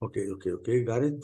Okay, got it.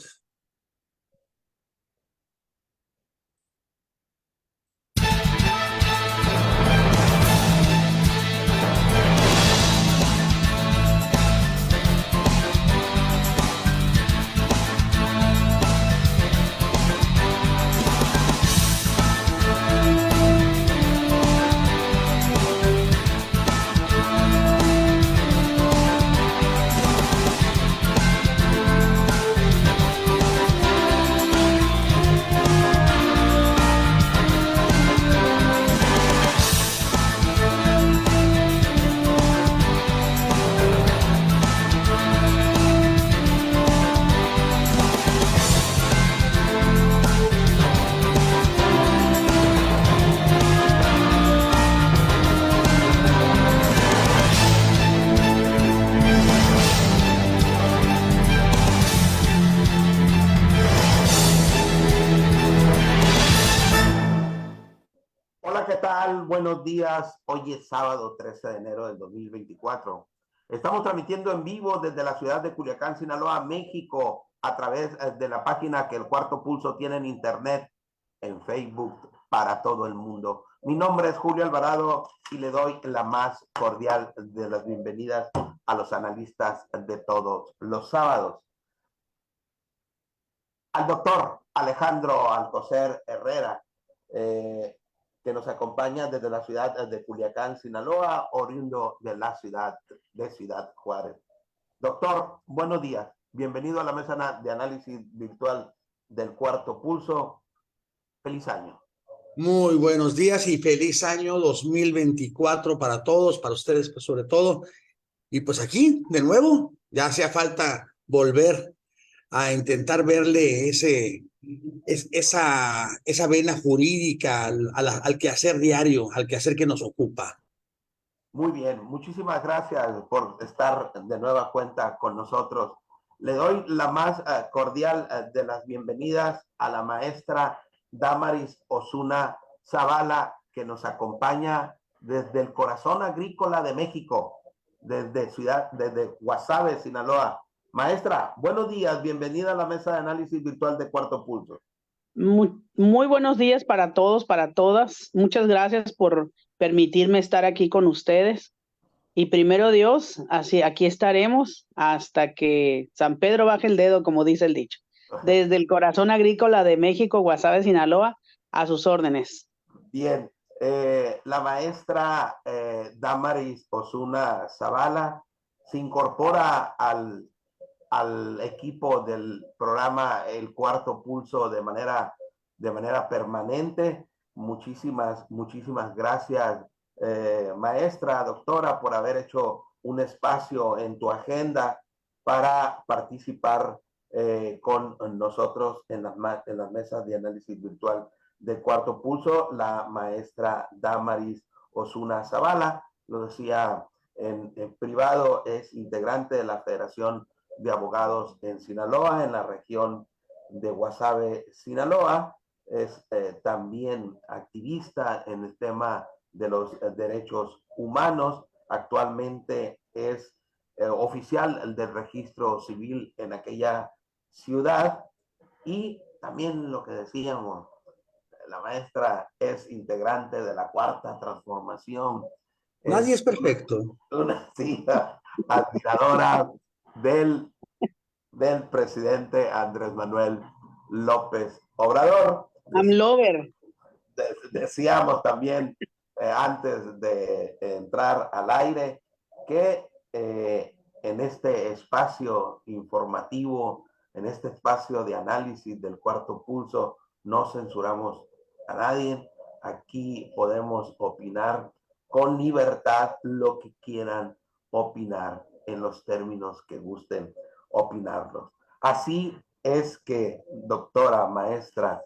Hola, ¿qué tal? Buenos días. Hoy es sábado 13 de enero del 2024. Estamos transmitiendo en vivo desde la ciudad de Culiacán, Sinaloa, México, a través de la página que el Cuarto Pulso tiene en internet, en Facebook, para todo el mundo. Mi nombre es Julio Alvarado y le doy la más cordial de las bienvenidas a los analistas de todos los sábados. Al doctor Alejandro Alcocer Herrera, que nos acompaña desde la ciudad de Culiacán, Sinaloa, oriundo de la ciudad de Ciudad Juárez. Doctor, buenos días. Bienvenido a la mesa de análisis virtual del Cuarto Pulso. Feliz año. Muy buenos días y feliz año 2024 para todos, para ustedes pues, sobre todo. Y pues aquí, de nuevo, ya hacía falta volver a intentar verle esa vena jurídica al quehacer diario, al quehacer que nos ocupa. Muy bien, muchísimas gracias por estar de nueva cuenta con nosotros. Le doy la más cordial de las bienvenidas a la maestra Damaris Osuna Zavala, que nos acompaña desde el corazón agrícola de México, desde Guasave, Sinaloa. Maestra, buenos días, bienvenida a la mesa de análisis virtual de Cuarto Pulso. Muy buenos días para todos, para todas. Muchas gracias por permitirme estar aquí con ustedes. Y primero Dios, así aquí estaremos hasta que San Pedro baje el dedo, como dice el dicho. Desde el corazón agrícola de México, Guasave, Sinaloa, a sus órdenes. Bien, la maestra Damaris Osuna Zavala se incorpora al equipo del programa El Cuarto Pulso de manera permanente. Muchísimas gracias, maestra, doctora, por haber hecho un espacio en tu agenda para participar con nosotros en las mesas de análisis virtual del Cuarto Pulso. La maestra Damaris Osuna Zavala, lo decía en privado, es integrante de la Federación de Abogados en Sinaloa, en la región de Guasave, Sinaloa. Es también activista en el tema de los derechos humanos. Actualmente es oficial del registro civil en aquella ciudad. Y también lo que decíamos, la maestra es integrante de la Cuarta Transformación. Nadie es perfecto. Una admiradora del presidente Andrés Manuel López Obrador. I'm lover. Decíamos también antes de entrar al aire que en este espacio informativo, en este espacio de análisis del Cuarto Pulso, no censuramos a nadie. Aquí podemos opinar con libertad lo que quieran opinar en los términos que gusten opinarlos. Así es que, doctora, maestra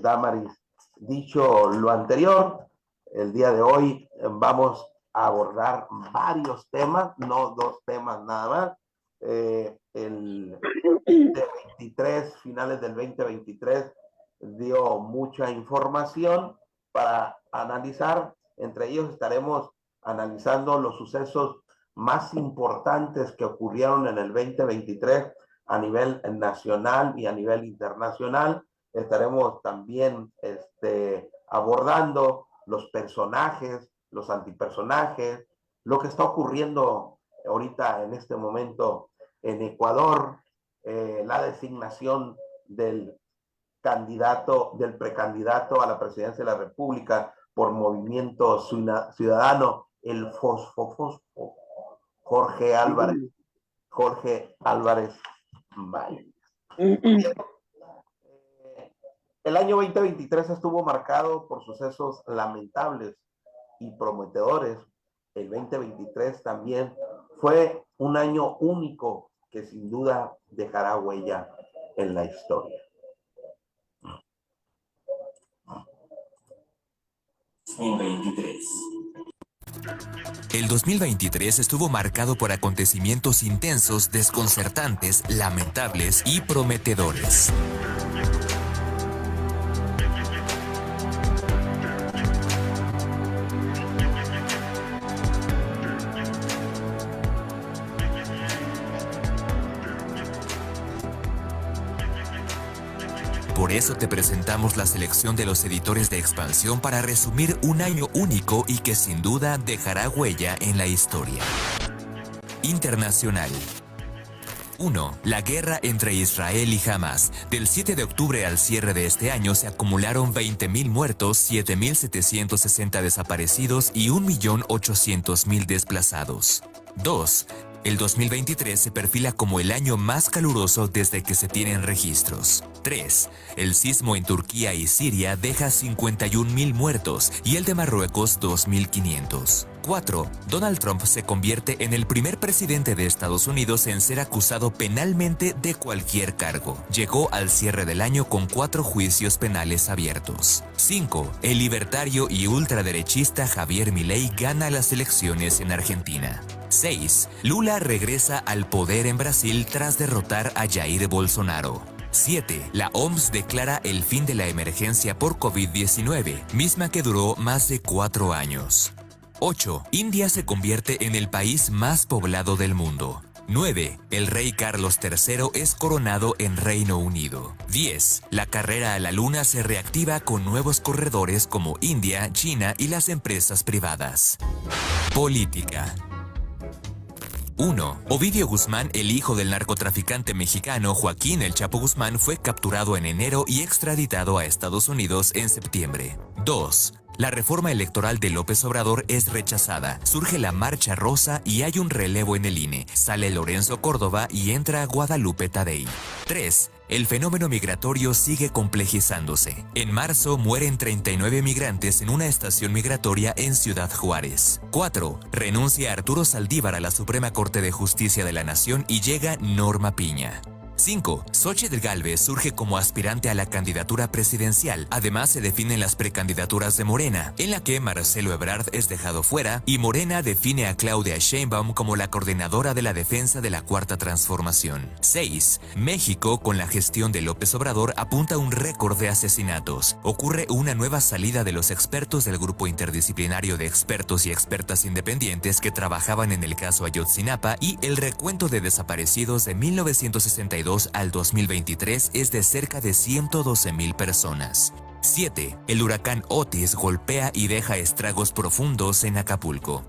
Damaris, dicho lo anterior, el día de hoy vamos a abordar varios temas, no dos temas nada más. El 2023, finales del 2023, dio mucha información para analizar. Entre ellos estaremos analizando los sucesos más importantes que ocurrieron en el 2023 a nivel nacional y a nivel internacional. Estaremos también abordando los personajes, los antipersonajes, lo que está ocurriendo ahorita en este momento en Ecuador, la designación del precandidato a la presidencia de la República por Movimiento Ciudadano, el Fosfo, Jorge Álvarez Vale. El año 2023 estuvo marcado por sucesos lamentables y prometedores. El 2023 también fue un año único que sin duda dejará huella en la historia. El 2023 estuvo marcado por acontecimientos intensos, desconcertantes, lamentables y prometedores. Por eso te presentamos la selección de los editores de Expansión para resumir un año único y que sin duda dejará huella en la historia. Internacional. 1. La guerra entre Israel y Hamas. Del 7 de octubre al cierre de este año se acumularon 20.000 muertos, 7.760 desaparecidos y 1.800.000 desplazados. 2. El 2023 se perfila como el año más caluroso desde que se tienen registros. 3. El sismo en Turquía y Siria deja 51.000 muertos y el de Marruecos 2.500. 4. Donald Trump se convierte en el primer presidente de Estados Unidos en ser acusado penalmente de cualquier cargo. Llegó al cierre del año con 4 juicios penales abiertos. 5. El libertario y ultraderechista Javier Milei gana las elecciones en Argentina. 6. Lula regresa al poder en Brasil tras derrotar a Jair Bolsonaro. 7. La OMS declara el fin de la emergencia por COVID-19, misma que duró más de 4 años. 8. India se convierte en el país más poblado del mundo. 9. El rey Carlos III es coronado en Reino Unido. 10. La carrera a la luna se reactiva con nuevos corredores como India, China y las empresas privadas. Política. 1. Ovidio Guzmán, el hijo del narcotraficante mexicano Joaquín El Chapo Guzmán, fue capturado en enero y extraditado a Estados Unidos en septiembre. 2. La reforma electoral de López Obrador es rechazada, surge la Marcha Rosa y hay un relevo en el INE. Sale Lorenzo Córdoba y entra Guadalupe Tadei. 3. El fenómeno migratorio sigue complejizándose. En marzo mueren 39 migrantes en una estación migratoria en Ciudad Juárez. 4. Renuncia Arturo Saldívar a la Suprema Corte de Justicia de la Nación y llega Norma Piña. 5. Xóchitl Gálvez surge como aspirante a la candidatura presidencial. Además, se definen las precandidaturas de Morena, en la que Marcelo Ebrard es dejado fuera y Morena define a Claudia Sheinbaum como la coordinadora de la defensa de la Cuarta Transformación. 6. México, con la gestión de López Obrador, apunta a un récord de asesinatos. Ocurre una nueva salida de los expertos del grupo interdisciplinario de expertos y expertas independientes que trabajaban en el caso Ayotzinapa y el recuento de desaparecidos de 1962 al 2023 es de cerca de 112.000 personas. 7. El huracán Otis golpea y deja estragos profundos en Acapulco.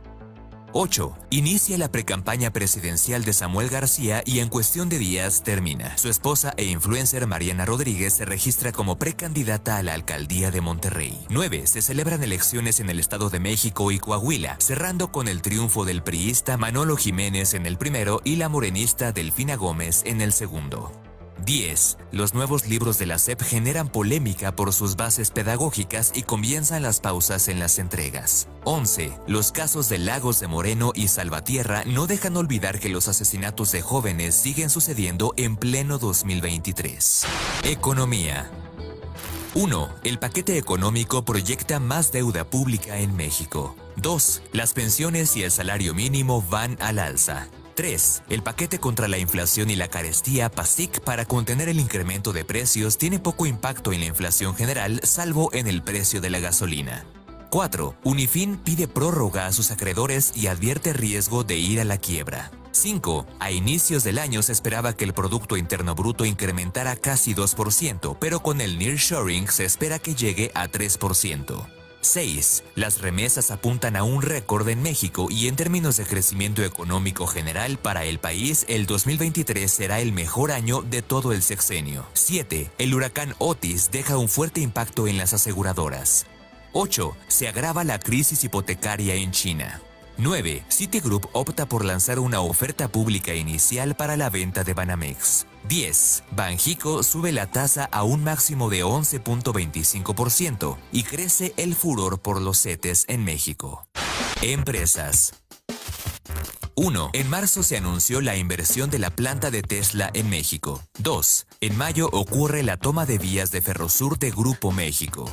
8. Inicia la precampaña presidencial de Samuel García y en cuestión de días termina. Su esposa e influencer Mariana Rodríguez se registra como precandidata a la alcaldía de Monterrey. 9. Se celebran elecciones en el Estado de México y Coahuila, cerrando con el triunfo del priista Manolo Jiménez en el primero y la morenista Delfina Gómez en el segundo. 10. Los nuevos libros de la SEP generan polémica por sus bases pedagógicas y comienzan las pausas en las entregas. 11. Los casos de Lagos de Moreno y Salvatierra no dejan olvidar que los asesinatos de jóvenes siguen sucediendo en pleno 2023. Economía. 1. El paquete económico proyecta más deuda pública en México. 2. Las pensiones y el salario mínimo van al alza. 3. El paquete contra la inflación y la carestía PASIC para contener el incremento de precios tiene poco impacto en la inflación general, salvo en el precio de la gasolina. 4. Unifin pide prórroga a sus acreedores y advierte riesgo de ir a la quiebra. 5. A inicios del año se esperaba que el Producto Interno Bruto incrementara casi 2%, pero con el nearshoring se espera que llegue a 3%. 6. Las remesas apuntan a un récord en México y en términos de crecimiento económico general para el país, el 2023 será el mejor año de todo el sexenio. 7. El huracán Otis deja un fuerte impacto en las aseguradoras. 8. Se agrava la crisis hipotecaria en China. 9. Citigroup opta por lanzar una oferta pública inicial para la venta de Banamex. 10. Banxico sube la tasa a un máximo de 11.25% y crece el furor por los CETES en México. Empresas. 1. En marzo se anunció la inversión de la planta de Tesla en México. 2. En mayo ocurre la toma de vías de Ferrosur de Grupo México.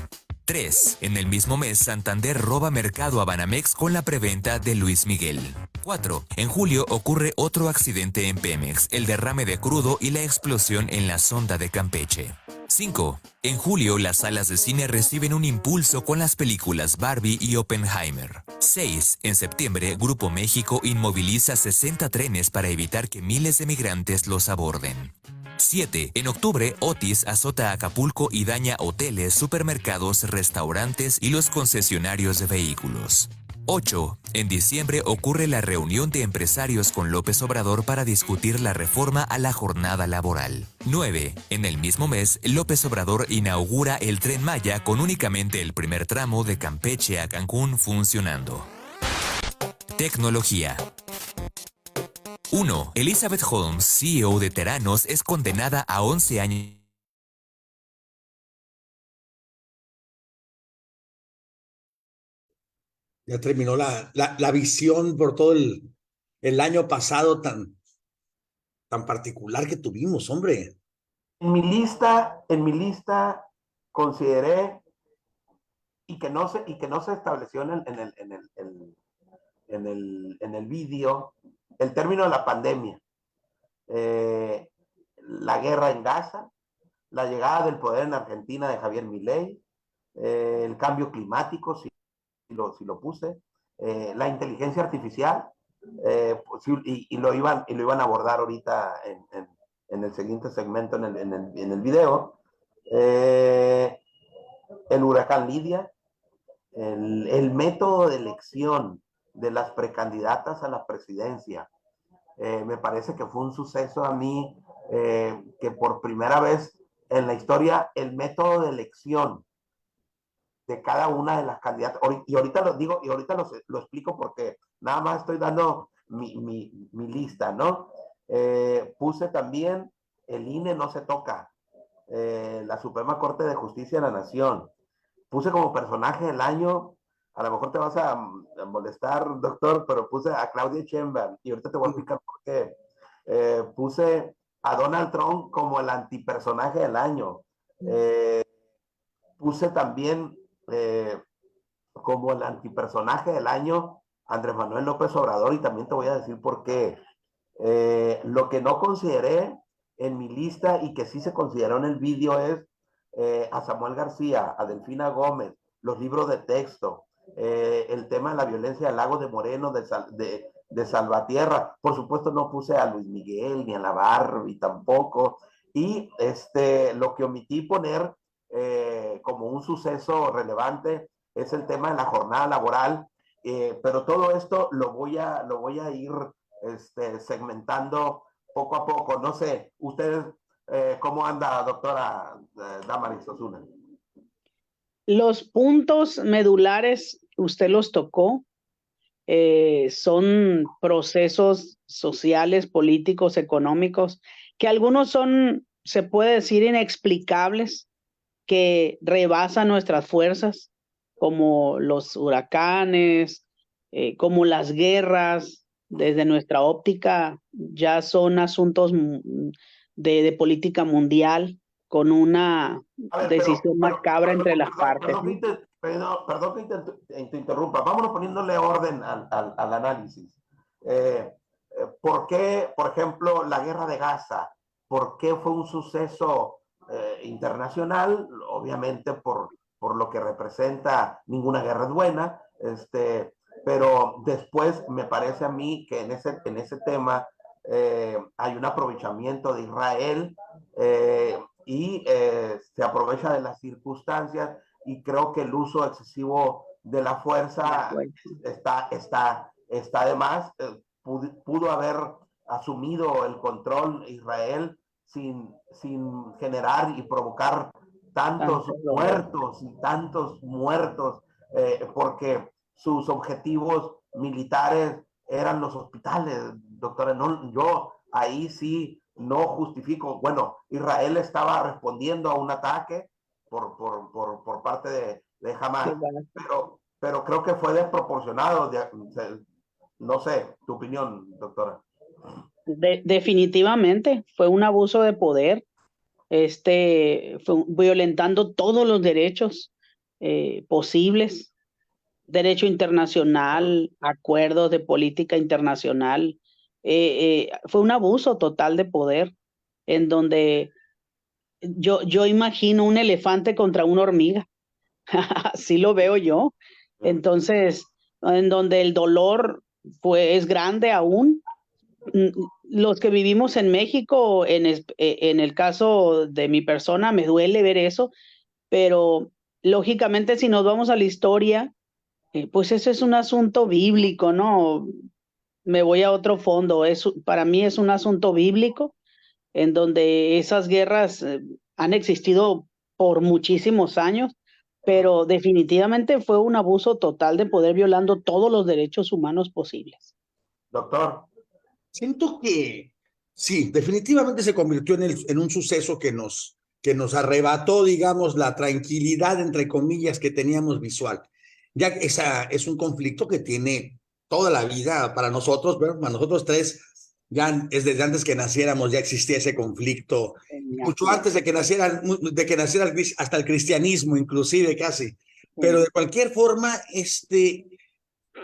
3. En el mismo mes, Santander roba mercado a Banamex con la preventa de Luis Miguel. 4. En julio ocurre otro accidente en Pemex, el derrame de crudo y la explosión en la sonda de Campeche. 5. En julio, las salas de cine reciben un impulso con las películas Barbie y Oppenheimer. 6. En septiembre, Grupo México inmoviliza 60 trenes para evitar que miles de migrantes los aborden. 7. En octubre, Otis azota Acapulco y daña hoteles, supermercados, restaurantes y los concesionarios de vehículos. 8. En diciembre ocurre la reunión de empresarios con López Obrador para discutir la reforma a la jornada laboral. 9. En el mismo mes, López Obrador inaugura el Tren Maya con únicamente el primer tramo de Campeche a Cancún funcionando. Tecnología. 1. Elizabeth Holmes, CEO de Theranos, es condenada a 11 años. Ya terminó la visión por todo el año pasado tan particular que tuvimos, hombre. En mi lista consideré y que no se estableció en el vídeo el término de la pandemia, la guerra en Gaza, la llegada del poder en Argentina de Javier Milei, el cambio climático, si lo puse, la inteligencia artificial, pues, y lo iban a abordar ahorita en el siguiente segmento en el video. El huracán Lidia, el método de elección de las precandidatas a la presidencia. Me parece que fue un suceso a mí, que por primera vez en la historia el método de elección de cada una de las candidatas, y ahorita lo digo, y ahorita lo explico porque nada más estoy dando mi lista, ¿no? Puse también el INE no se toca, la Suprema Corte de Justicia de la Nación. Puse como personaje del año, a lo mejor te vas a molestar, doctor, pero puse a Claudia Sheinbaum, y ahorita te voy a explicar por qué. Puse a Donald Trump como el antipersonaje del año. Puse también como el antipersonaje del año Andrés Manuel López Obrador, y también te voy a decir por qué. Lo que no consideré en mi lista y que sí se consideró en el vídeo es a Samuel García, a Delfina Gómez, los libros de texto, el tema de la violencia del Lago de Moreno, de Salvatierra. Por supuesto no puse a Luis Miguel ni a la Barbie tampoco, y lo que omití poner como un suceso relevante es el tema de la jornada laboral, pero todo esto lo voy a ir segmentando poco a poco. No sé, ustedes, ¿cómo anda, doctora Damaris Osuna? Los puntos medulares, usted los tocó, son procesos sociales, políticos, económicos, que algunos son, se puede decir, inexplicables, que rebasan nuestras fuerzas, como los huracanes, como las guerras. Desde nuestra óptica ya son asuntos de política mundial, con una decisión macabra entre las partes. Perdón que te interrumpa. Vámonos poniéndole orden al análisis. ¿Por qué, por ejemplo, la guerra de Gaza? ¿Por qué fue un suceso internacional? Obviamente por por lo que representa. Ninguna guerra es buena, pero después me parece a mí que en ese tema hay un aprovechamiento de Israel y se aprovecha de las circunstancias, y creo que el uso excesivo de la fuerza está de más. Pudo haber asumido el control Israel sin generar y provocar tantos muertos, porque sus objetivos militares eran los hospitales, doctora. No, yo ahí sí no justifico. Bueno, Israel estaba respondiendo a un ataque por parte de Hamas, pero creo que fue desproporcionado. No sé, tu opinión, doctora. Definitivamente fue un abuso de poder, violentando todos los derechos posibles, derecho internacional, acuerdos de política internacional. Fue un abuso total de poder, en donde yo imagino un elefante contra una hormiga. Así lo veo yo. Entonces, en donde el dolor es grande aún. Los que vivimos en México, en el caso de mi persona, me duele ver eso, pero lógicamente si nos vamos a la historia, pues eso es un asunto bíblico, ¿no? Me voy a otro fondo. Para mí es un asunto bíblico, en donde esas guerras han existido por muchísimos años, pero definitivamente fue un abuso total de poder, violando todos los derechos humanos posibles. Doctor. Siento que sí, definitivamente se convirtió en un suceso que nos arrebató, digamos, la tranquilidad, entre comillas, que teníamos visual. Ya esa es un conflicto que tiene toda la vida para nosotros, ¿verdad? Para nosotros tres, ya es desde antes que naciéramos, ya existía ese conflicto, mucho antes de que naciera hasta el cristianismo, inclusive casi. Pero de cualquier forma,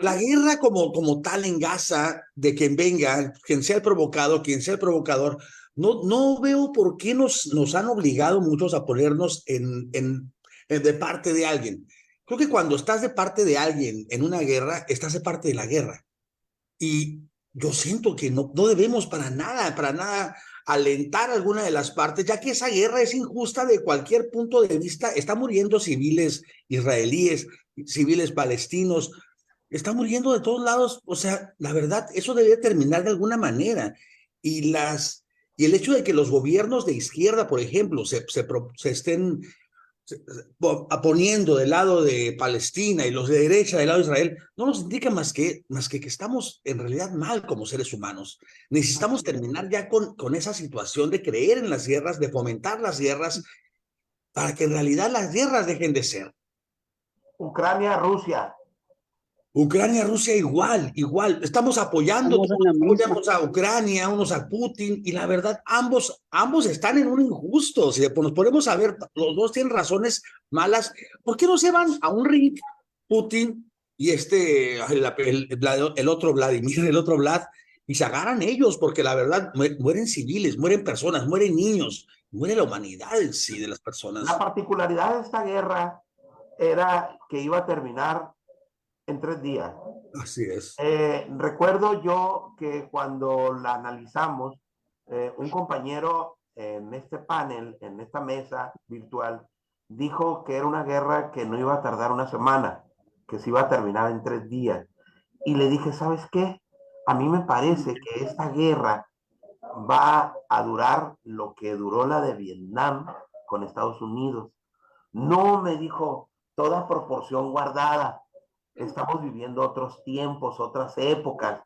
la guerra como tal en Gaza, de quien venga, quien sea el provocado, quien sea el provocador, no veo por qué nos han obligado muchos a ponernos de parte de alguien. Creo que cuando estás de parte de alguien en una guerra, estás de parte de la guerra. Y yo siento que no debemos para nada alentar alguna de las partes, ya que esa guerra es injusta de cualquier punto de vista. Está muriendo civiles israelíes, civiles palestinos, está muriendo de todos lados. O sea, la verdad, eso debe terminar de alguna manera. Y el hecho de que los gobiernos de izquierda, por ejemplo, se estén poniendo del lado de Palestina y los de derecha del lado de Israel, no nos indica más que estamos en realidad mal como seres humanos. Necesitamos terminar ya con esa situación de creer en las guerras, de fomentar las guerras, para que en realidad las guerras dejen de ser. Ucrania, Rusia. Ucrania, Rusia igual. Estamos apoyando a Ucrania, unos a Putin, y la verdad, ambos están en un injusto. Si nos ponemos a ver, los dos tienen razones malas. ¿Por qué no se van a un ring, Putin y el otro Vladimir, el otro Vlad, y se agarran ellos? Porque la verdad, mueren civiles, mueren personas, mueren niños, muere la humanidad en sí de las personas. La particularidad de esta guerra era que iba a terminar en 3 días. Así es. Recuerdo yo que cuando la analizamos, un compañero en este panel, en esta mesa virtual, dijo que era una guerra que no iba a tardar una semana, que se iba a terminar en 3 días. Y le dije, ¿sabes qué? A mí me parece que esta guerra va a durar lo que duró la de Vietnam con Estados Unidos. No, me dijo, toda proporción guardada. Estamos viviendo otros tiempos, otras épocas.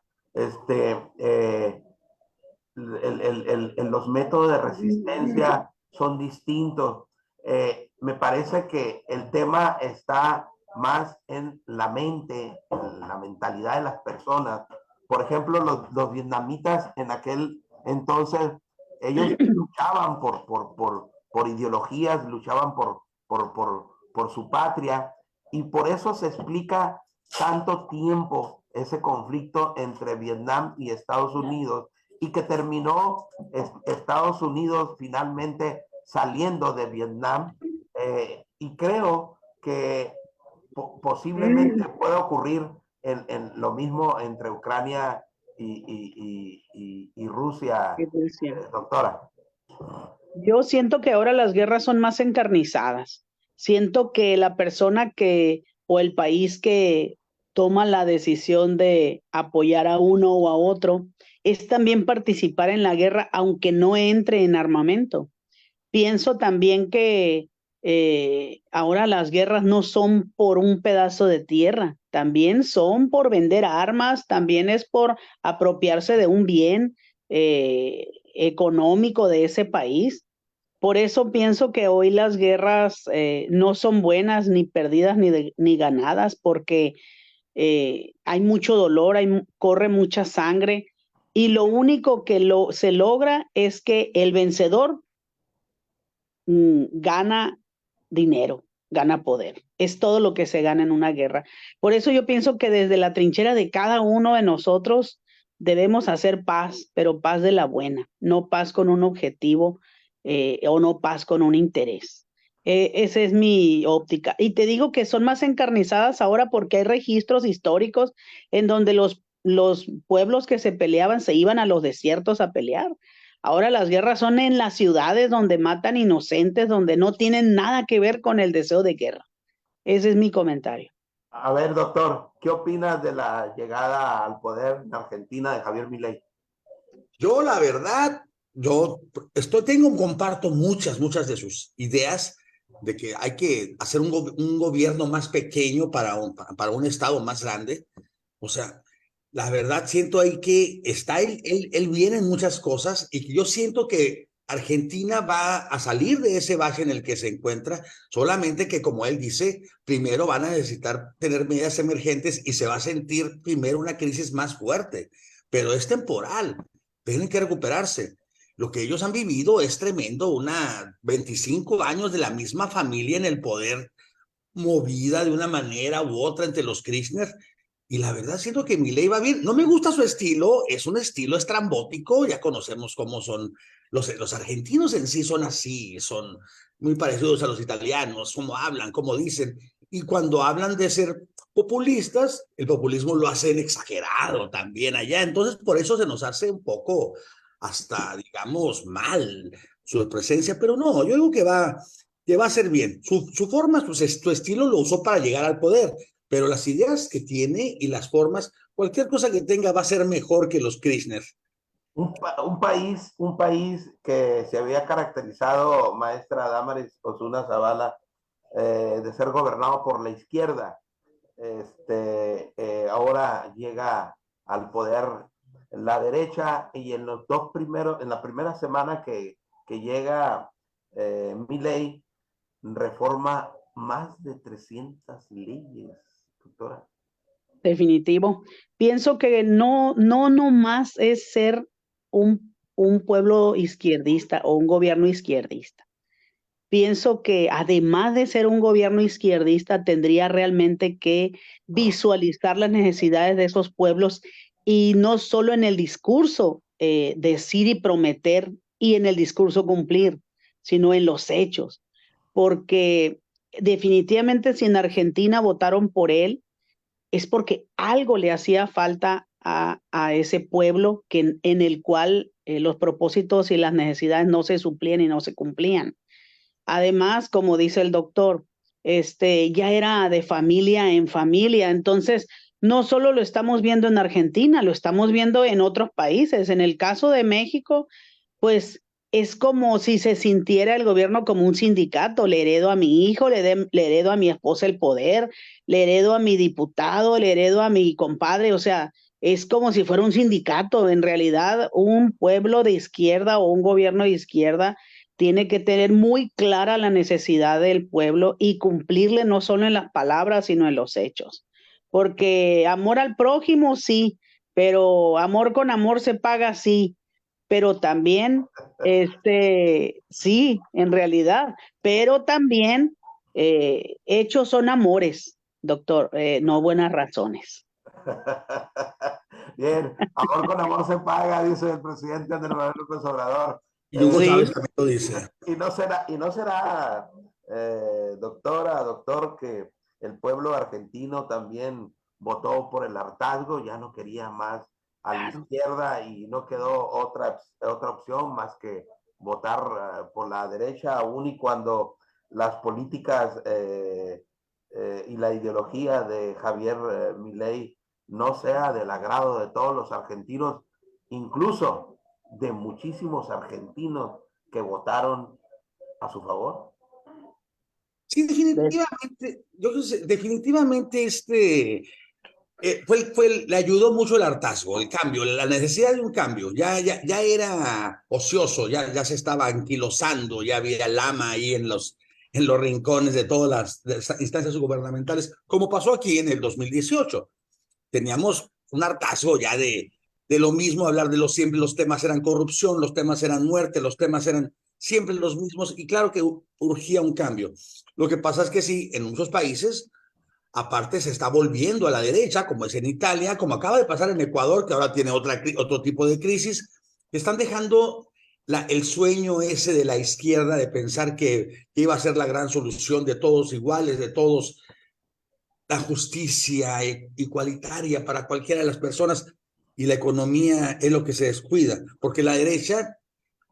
Los métodos de resistencia son distintos. Me parece que el tema está más en la mente, en la mentalidad de las personas. Por ejemplo, los vietnamitas en aquel entonces, ellos luchaban por ideologías, luchaban por su patria, y por eso se explica tanto tiempo ese conflicto entre Vietnam y Estados Unidos, y que terminó Estados Unidos finalmente saliendo de Vietnam, y creo que posiblemente pueda ocurrir en lo mismo entre Ucrania y Rusia, doctora? Yo siento que ahora las guerras son más encarnizadas. Siento que la persona que o el país que toma la decisión de apoyar a uno o a otro es también participar en la guerra, aunque no entre en armamento. Pienso también que ahora las guerras no son por un pedazo de tierra, también son por vender armas, también es por apropiarse de un bien económico de ese país. Por eso pienso que hoy las guerras no son buenas, ni perdidas, ni ganadas, porque hay mucho dolor, corre mucha sangre, y lo único que se logra es que el vencedor gana dinero, gana poder. Es todo lo que se gana en una guerra. Por eso yo pienso que desde la trinchera de cada uno de nosotros debemos hacer paz, pero paz de la buena, no paz con un objetivo o no paz con un interés. Esa es mi óptica. Y te digo que son más encarnizadas ahora porque hay registros históricos en donde los pueblos que se peleaban se iban a los desiertos a pelear. Ahora las guerras son en las ciudades donde matan inocentes, donde no tienen nada que ver con el deseo de guerra. Ese es mi comentario. A ver, doctor, ¿qué opinas de la llegada al poder en Argentina de Javier Milei? Yo, la verdad, comparto muchas de sus ideas de que hay que hacer un gobierno más pequeño para un estado más grande. O sea, la verdad siento ahí que está él bien en muchas cosas, y yo siento que Argentina va a salir de ese bache en el que se encuentra, solamente que, como él dice, primero van a necesitar tener medidas emergentes y se va a sentir primero una crisis más fuerte, pero es temporal, tienen que recuperarse. Lo que ellos han vivido es tremendo, 25 años de la misma familia en el poder, movida de una manera u otra entre los Kirchner. Y la verdad siento que Milei va bien. No me gusta su estilo, es un estilo estrambótico, ya conocemos cómo son los argentinos en sí, son así, son muy parecidos a los italianos, cómo hablan, cómo dicen. Y cuando hablan de ser populistas, el populismo lo hacen exagerado también allá. Entonces, por eso se nos hace un poco hasta, digamos, mal su presencia. Pero no, yo digo que va a ser bien. Su forma, su estilo lo usó para llegar al poder, pero las ideas que tiene y las formas, cualquier cosa que tenga va a ser mejor que los Kirchner. Un país que se había caracterizado, maestra Damaris Osuna Zavala, de ser gobernado por la izquierda, ahora llega al poder la derecha, y en la primera semana que llega Milei, reforma más de 300 leyes, doctora. Definitivo. Pienso que no nomás es ser un pueblo izquierdista o un gobierno izquierdista. Pienso que además de ser un gobierno izquierdista, tendría realmente que visualizar las necesidades de esos pueblos, y no solo en el discurso decir y prometer, y en el discurso cumplir, sino en los hechos. Porque definitivamente, si en Argentina votaron por él, es porque algo le hacía falta a ese pueblo en el cual los propósitos y las necesidades no se suplían y no se cumplían. Además, como dice el doctor, ya era de familia en familia. Entonces, no solo lo estamos viendo en Argentina, lo estamos viendo en otros países. En el caso de México, pues es como si se sintiera el gobierno como un sindicato. Le heredo a mi hijo, le heredo a mi esposa el poder, le heredo a mi diputado, le heredo a mi compadre. O sea, es como si fuera un sindicato. En realidad, un pueblo de izquierda o un gobierno de izquierda tiene que tener muy clara la necesidad del pueblo y cumplirle no solo en las palabras, sino en los hechos. Porque amor al prójimo, sí, pero amor con amor se paga, sí, pero también, sí, en realidad, pero también hechos son amores, doctor, no buenas razones. Bien, amor con amor se paga, dice el presidente Andrés Manuel López Obrador. Y Hugo Chávez también lo dice. Y no será doctor, que el pueblo argentino también votó por el hartazgo, ya no quería más a la izquierda y no quedó otra opción más que votar por la derecha, aun y cuando las políticas y la ideología de Javier Milei no sea del agrado de todos los argentinos, incluso de muchísimos argentinos que votaron a su favor. Sí, definitivamente, yo creo que definitivamente le ayudó mucho el hartazgo, el cambio, la necesidad de un cambio. Ya era ocioso, ya se estaba anquilosando, ya había lama ahí en los rincones de todas las instancias gubernamentales, como pasó aquí en el 2018. Teníamos un hartazgo ya de lo mismo, hablar de siempre los temas eran corrupción, los temas eran muerte, los temas eran siempre los mismos, y claro que urgía un cambio. Lo que pasa es que sí, en muchos países, aparte se está volviendo a la derecha, como es en Italia, como acaba de pasar en Ecuador, que ahora tiene otro tipo de crisis, que están dejando el sueño ese de la izquierda de pensar que iba a ser la gran solución de todos iguales, de todos, la justicia igualitaria para cualquiera de las personas, y la economía es lo que se descuida, porque la derecha,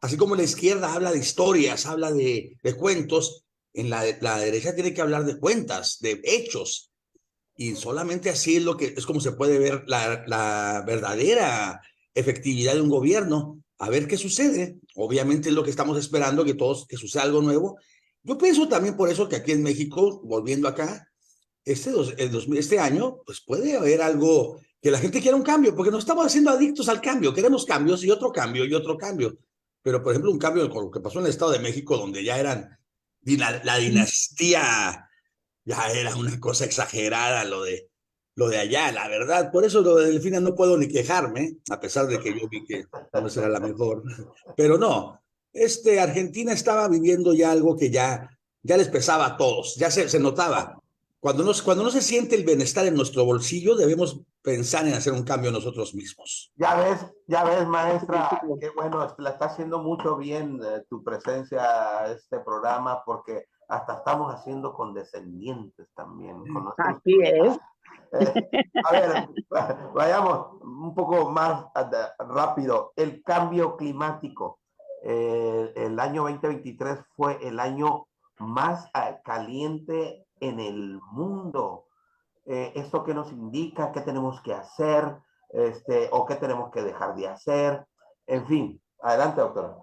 así como la izquierda habla de historias, habla de cuentos, la derecha tiene que hablar de cuentas, de hechos, y solamente así es como se puede ver la verdadera efectividad de un gobierno. A ver qué sucede. Obviamente es lo que estamos esperando, que suceda algo nuevo. Yo pienso también por eso que aquí en México, volviendo acá, este año, pues puede haber algo que la gente quiera un cambio, porque nos estamos haciendo adictos al cambio. Queremos cambios y otro cambio y otro cambio. Pero, por ejemplo, un cambio con lo que pasó en el Estado de México, donde ya eran la dinastía, ya era una cosa exagerada lo de allá, la verdad. Por eso lo de Delfina no puedo ni quejarme, a pesar de que yo vi que no será la mejor. Pero no, Argentina estaba viviendo ya algo que ya les pesaba a todos, ya se notaba. Cuando no se siente el bienestar en nuestro bolsillo, debemos pensar en hacer un cambio nosotros mismos. Ya ves, maestra, qué bueno, la está haciendo mucho bien tu presencia a este programa, porque hasta estamos haciendo condescendientes también con nuestros. Así es. A ver, vayamos un poco más rápido. El cambio climático. El año 2023 fue el año más caliente en el mundo. ¿Esto qué nos indica? ¿Qué tenemos que hacer? ¿O qué tenemos que dejar de hacer? En fin, adelante, doctora.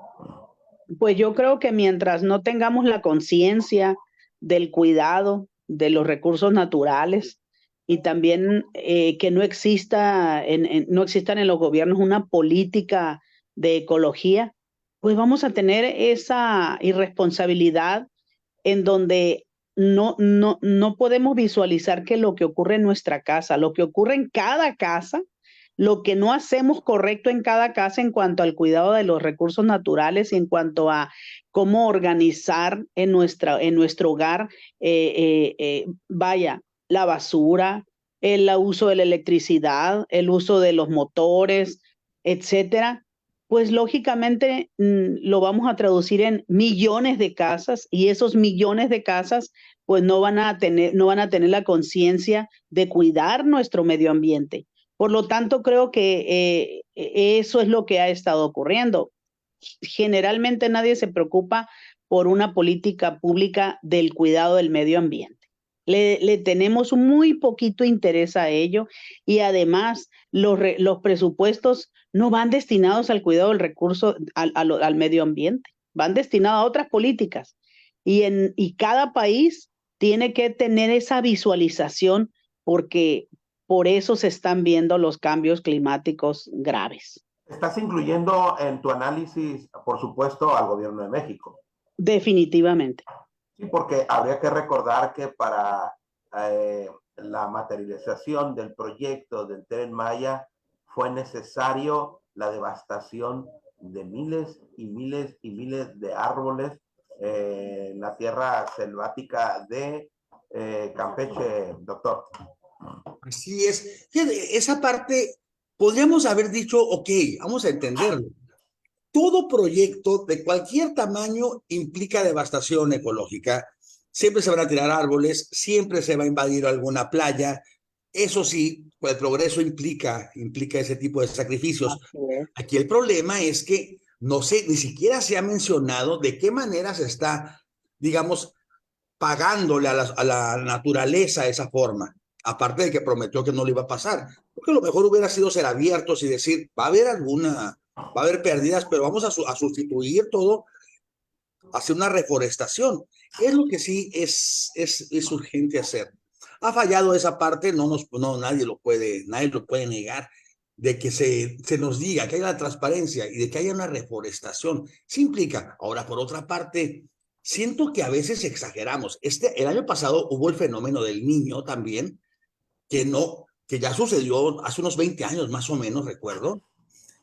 Pues yo creo que mientras no tengamos la conciencia del cuidado de los recursos naturales, y también que no existan en los gobiernos una política de ecología, pues vamos a tener esa irresponsabilidad en donde no podemos visualizar que lo que ocurre en nuestra casa, lo que ocurre en cada casa, lo que no hacemos correcto en cada casa en cuanto al cuidado de los recursos naturales y en cuanto a cómo organizar en nuestro hogar, vaya, la basura, el uso de la electricidad, el uso de los motores, etcétera, pues lógicamente lo vamos a traducir en millones de casas, y esos millones de casas pues no van a tener la conciencia de cuidar nuestro medio ambiente. Por lo tanto, creo que eso es lo que ha estado ocurriendo. Generalmente nadie se preocupa por una política pública del cuidado del medio ambiente. Le tenemos muy poquito interés a ello, y además los presupuestos no van destinados al cuidado del recurso, al medio ambiente, van destinados a otras políticas. Y cada país tiene que tener esa visualización, porque por eso se están viendo los cambios climáticos graves. Estás incluyendo en tu análisis, por supuesto, al gobierno de México. Definitivamente. Sí, porque habría que recordar que para la materialización del proyecto del Tren Maya fue necesario la devastación de miles y miles y miles de árboles en la tierra selvática de Campeche, doctor. Así es. Fíjate, esa parte podríamos haber dicho, ok, vamos a entenderlo. Todo proyecto de cualquier tamaño implica devastación ecológica, siempre se van a tirar árboles, siempre se va a invadir alguna playa. Eso sí, pues el progreso implica ese tipo de sacrificios. Así es. Aquí el problema es que no sé, ni siquiera se ha mencionado de qué manera se está, digamos, pagándole a la naturaleza esa forma, aparte de que prometió que no le iba a pasar, porque lo mejor hubiera sido ser abiertos y decir, va a haber va a haber pérdidas, pero vamos a sustituir todo hacia una reforestación. Es lo que sí es urgente hacer. Ha fallado esa parte, no, nadie lo puede negar, de que se nos diga que haya la transparencia y de que haya una reforestación. Sí implica. Ahora, por otra parte, siento que a veces exageramos. El año pasado hubo el fenómeno del niño también, que ya sucedió hace unos 20 años más o menos, recuerdo,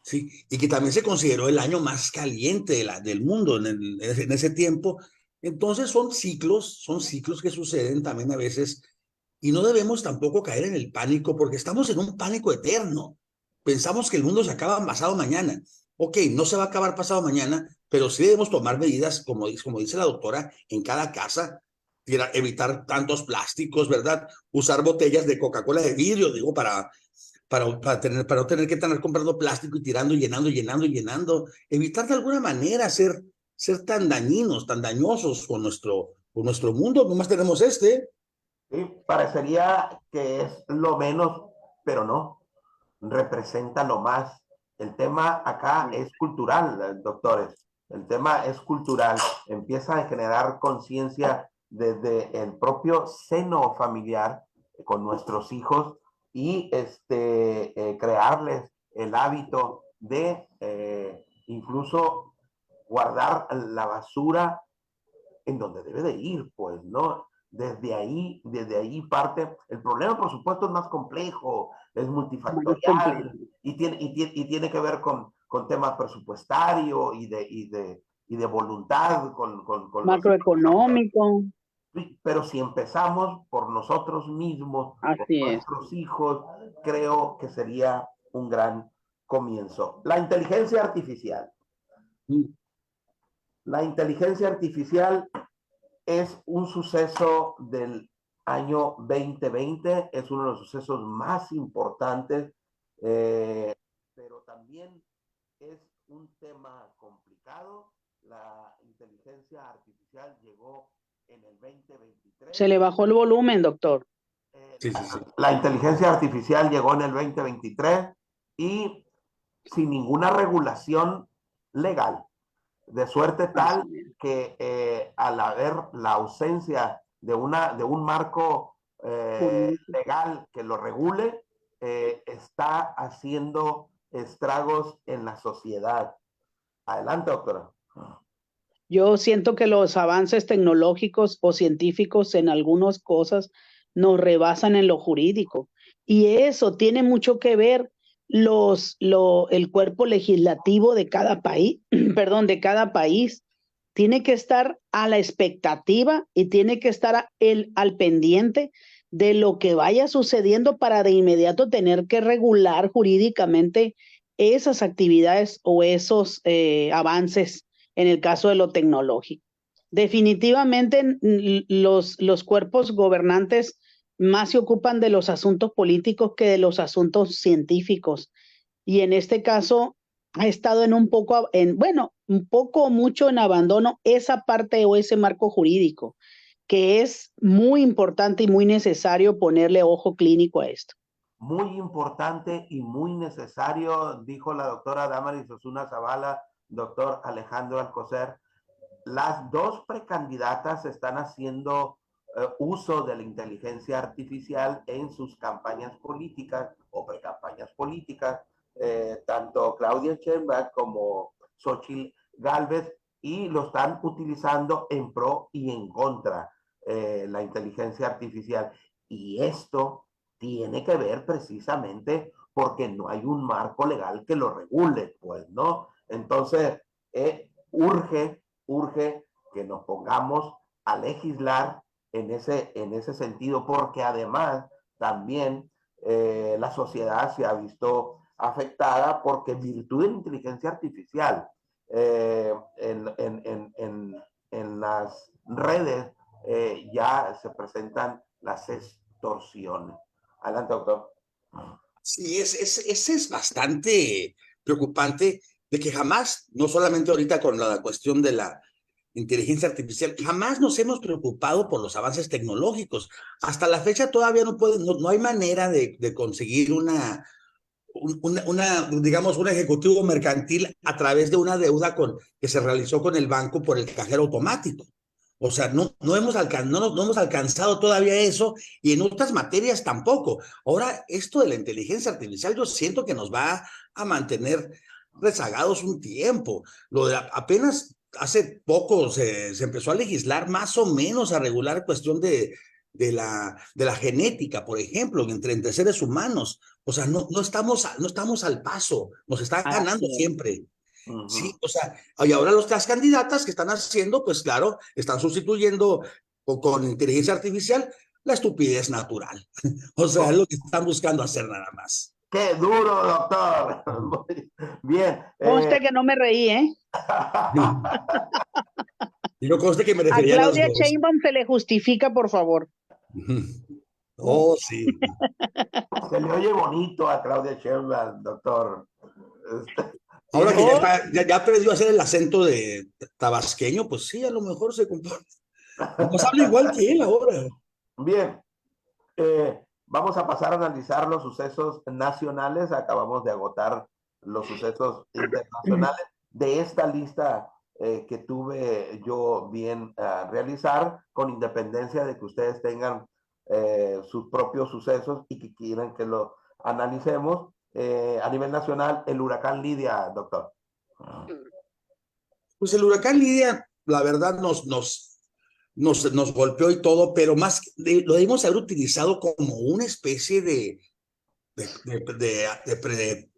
sí, y que también se consideró el año más caliente del mundo en ese tiempo. Entonces son ciclos que suceden también a veces y no debemos tampoco caer en el pánico porque estamos en un pánico eterno. Pensamos que el mundo se acaba pasado mañana. Ok, no se va a acabar pasado mañana, pero sí debemos tomar medidas, como dice la doctora, en cada casa, evitar tantos plásticos, ¿verdad? Usar botellas de Coca-Cola de vidrio, digo, para no tener que estar comprando plástico y tirando, llenando. Evitar de alguna manera ser tan dañinos, tan dañosos con nuestro mundo. Nomás tenemos este. Sí, parecería que es lo menos, pero no, representa lo más. El tema acá es cultural, doctores. El tema es cultural. Empieza a generar conciencia desde el propio seno familiar con nuestros hijos y crearles el hábito de incluso guardar la basura en donde debe de ir, pues, ¿no? Desde ahí parte. El problema, por supuesto, es más complejo, es multifactorial y tiene que ver con temas presupuestario y de voluntad, con Macroeconómico, pero si empezamos por nosotros mismos, por así es. nuestros hijos, creo que sería un gran comienzo. La inteligencia artificial. La inteligencia artificial es un suceso del año 2020, es uno de los sucesos más importantes, pero también es un tema complicado. La inteligencia artificial llegó en el 2023. Se le bajó el volumen, doctor. Sí, sí, sí. La inteligencia artificial llegó en el 2023 y sin ninguna regulación legal. De suerte tal que al haber la ausencia de un marco legal que lo regule, está haciendo estragos en la sociedad. Adelante, doctora. Yo siento que los avances tecnológicos o científicos en algunas cosas nos rebasan en lo jurídico. Y eso tiene mucho que ver el cuerpo legislativo de cada país, perdón, de cada país. Tiene que estar a la expectativa y tiene que estar al pendiente de lo que vaya sucediendo para de inmediato tener que regular jurídicamente esas actividades o esos avances en el caso de lo tecnológico. Definitivamente los cuerpos gobernantes más se ocupan de los asuntos políticos que de los asuntos científicos. Y en este caso ha estado un poco mucho en abandono esa parte o ese marco jurídico, que es muy importante y muy necesario ponerle ojo clínico a esto. Muy importante y muy necesario, dijo la doctora Damaris Osuna Zavala, doctor Alejandro Alcocer. Las dos precandidatas están haciendo uso de la inteligencia artificial en sus campañas políticas o precampañas políticas, tanto Claudia Sheinbaum como Xochitl Gálvez, y lo están utilizando en pro y en contra la inteligencia artificial. Y esto tiene que ver precisamente porque no hay un marco legal que lo regule, pues, ¿no? Entonces, urge que nos pongamos a legislar en ese sentido, porque además también la sociedad se ha visto afectada porque en virtud de la inteligencia artificial en las redes ya se presentan las extorsiones. Adelante, doctor. Sí, ese es bastante preocupante de que jamás, no solamente ahorita con la cuestión de la inteligencia artificial, jamás nos hemos preocupado por los avances tecnológicos. Hasta la fecha todavía no hay manera de conseguir digamos, un ejecutivo mercantil a través de una deuda que se realizó con el banco por el cajero automático. O sea, no hemos alcanzado todavía eso, y en otras materias tampoco. Ahora, esto de la inteligencia artificial, yo siento que nos va a mantener rezagados un tiempo. Apenas hace poco se empezó a legislar, más o menos a regular cuestión de la genética, por ejemplo, entre seres humanos. O sea, no estamos al paso, nos está ganando siempre. Sí, o sea, y ahora las candidatas que están haciendo, pues claro, están sustituyendo con inteligencia artificial la estupidez natural. O sea, es lo que están buscando hacer nada más. ¡Qué duro, doctor! Bien. Conste que no me reí, ¿eh? Y no conste que me A refería a los Claudia dos. Sheinbaum se le justifica, por favor. Oh, sí. Se le oye bonito a Claudia Sheinbaum, doctor. Ahora que ya aprendió a hacer el acento de tabasqueño, pues sí, a lo mejor se comporta. Pues habla igual que él ahora. Bien. Vamos a pasar a analizar los sucesos nacionales. Acabamos de agotar los sucesos internacionales de esta lista que tuve yo bien realizar, con independencia de que ustedes tengan sus propios sucesos y que quieran que lo analicemos. A nivel nacional, el huracán Lidia, doctor. Pues el huracán Lidia, la verdad, nos golpeó y todo, pero lo debimos haber utilizado como una especie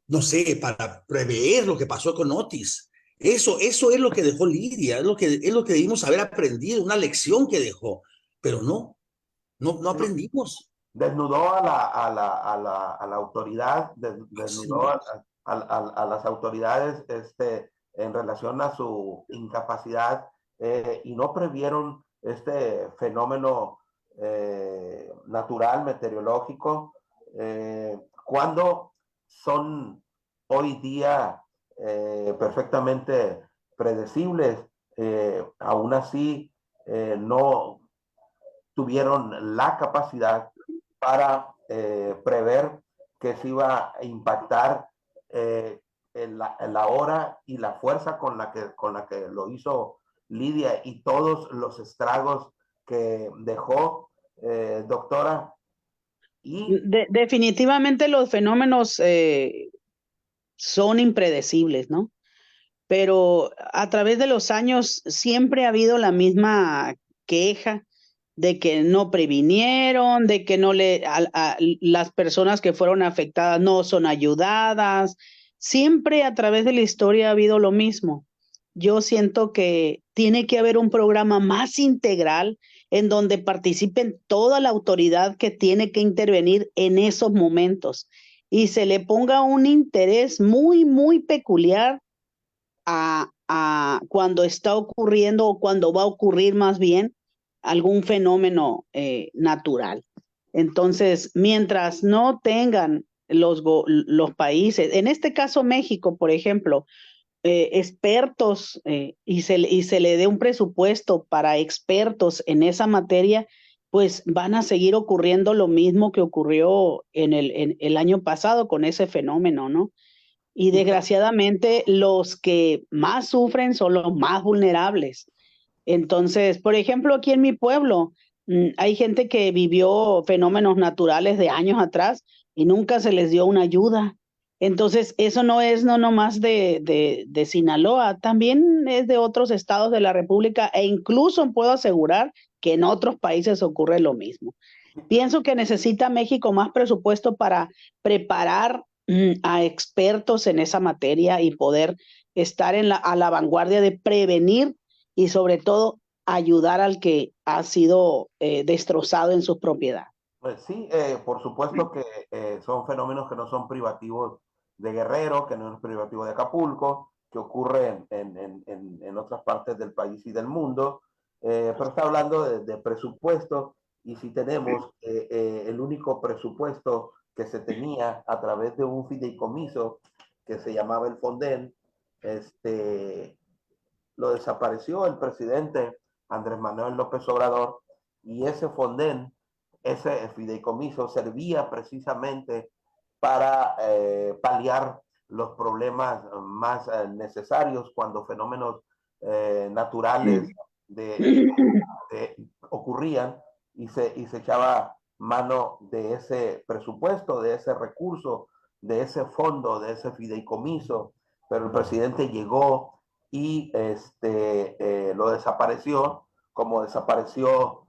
no sé, para prever lo que pasó con Otis. Eso es lo que dejó Lidia, es lo que debimos haber aprendido, una lección que dejó, pero no aprendimos. Desnudó a la autoridad, desnudó a las autoridades en relación a su incapacidad, y no previeron este fenómeno natural, meteorológico, cuando son hoy día perfectamente predecibles. Aún así, no tuvieron la capacidad para prever que se iba a impactar en la hora y la fuerza con la que lo hizo Lidia, y todos los estragos que dejó, doctora. Y Definitivamente los fenómenos son impredecibles, ¿no? Pero a través de los años siempre ha habido la misma queja de que no previnieron, de que las personas que fueron afectadas no son ayudadas. Siempre a través de la historia ha habido lo mismo. Yo siento que tiene que haber un programa más integral en donde participen toda la autoridad que tiene que intervenir en esos momentos y se le ponga un interés muy, muy peculiar a cuando está ocurriendo o cuando va a ocurrir más bien algún fenómeno natural. Entonces, mientras no tengan los países, en este caso México, por ejemplo, expertos y se le dé un presupuesto para expertos en esa materia, pues van a seguir ocurriendo lo mismo que ocurrió en el año pasado con ese fenómeno, ¿no? Y desgraciadamente los que más sufren son los más vulnerables. Entonces, por ejemplo, aquí en mi pueblo hay gente que vivió fenómenos naturales de años atrás y nunca se les dio una ayuda. Entonces, eso no es no nomás de Sinaloa, también es de otros estados de la República, e incluso puedo asegurar que en otros países ocurre lo mismo. Pienso que necesita México más presupuesto para preparar a expertos en esa materia y poder estar a la vanguardia de prevenir y sobre todo ayudar al que ha sido destrozado en sus propiedades. Pues sí, por supuesto que son fenómenos que no son privativos de Guerrero, que no es privativo de Acapulco, que ocurre en otras partes del país y del mundo. pero está hablando de presupuesto, y si tenemos el único presupuesto que se tenía a través de un fideicomiso que se llamaba el Fonden, lo desapareció el presidente Andrés Manuel López Obrador, y ese Fonden, ese fideicomiso, servía precisamente para paliar los problemas más necesarios cuando fenómenos naturales ocurrían, y se echaba mano de ese presupuesto, de ese recurso, de ese fondo, de ese fideicomiso, pero el presidente llegó y lo desapareció, como desapareció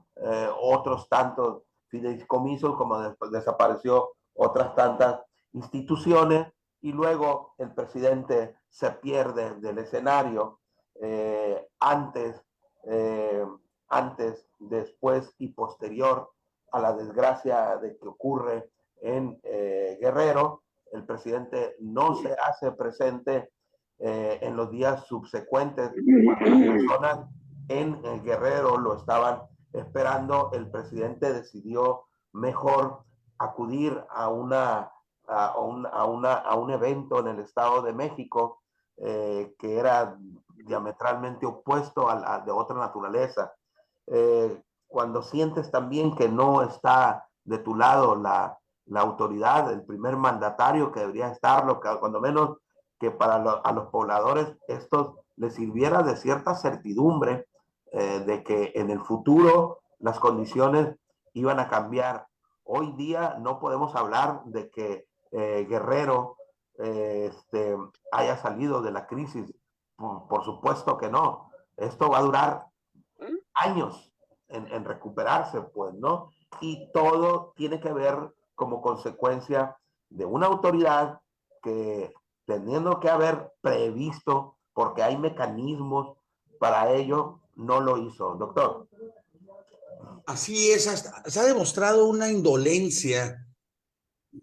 otros tantos fideicomisos, como desapareció otras tantas instituciones, y luego el presidente se pierde del escenario antes, después y posterior a la desgracia de que ocurre en Guerrero. El presidente no se hace presente en los días subsecuentes. Las personas en Guerrero lo estaban esperando. El presidente decidió mejor acudir a un evento en el Estado de México que era diametralmente opuesto de otra naturaleza. Cuando sientes también que no está de tu lado la autoridad, el primer mandatario que debería estarlo, cuando menos que para a los pobladores esto les sirviera de cierta certidumbre de que en el futuro las condiciones iban a cambiar. Hoy día no podemos hablar de que Guerrero haya salido de la crisis. Por supuesto que no. Esto va a durar años en recuperarse, pues, ¿no? Y todo tiene que ver como consecuencia de una autoridad que, teniendo que haber previsto, porque hay mecanismos para ello, no lo hizo. Doctor. Así es, se ha demostrado una indolencia,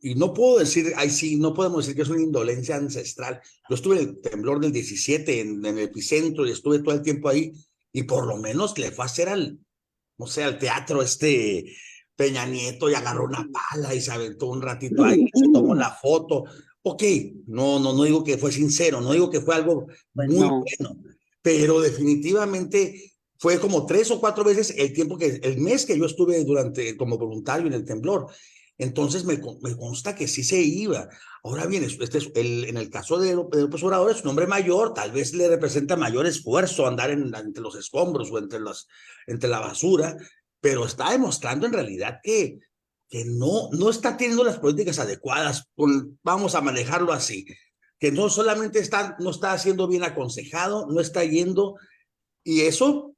y no puedo decir, ay sí, no podemos decir que es una indolencia ancestral. Yo estuve en el temblor del 17 en el epicentro, y estuve todo el tiempo ahí, y por lo menos le fue a hacer no sé, al teatro Peña Nieto, y agarró una pala y se aventó un ratito ahí, se tomó la foto. Ok, no digo que fue sincero, no digo que fue algo muy bueno, pero definitivamente fue como 3 o 4 veces el mes que yo estuve como voluntario en el temblor. Entonces me consta que sí se iba. Ahora bien, en el caso de López Obrador, es un hombre mayor, tal vez le representa mayor esfuerzo andar entre los escombros o entre la basura, pero está demostrando en realidad que no está teniendo las políticas adecuadas, vamos a manejarlo así, que no solamente no está siendo bien aconsejado, no está yendo, y eso,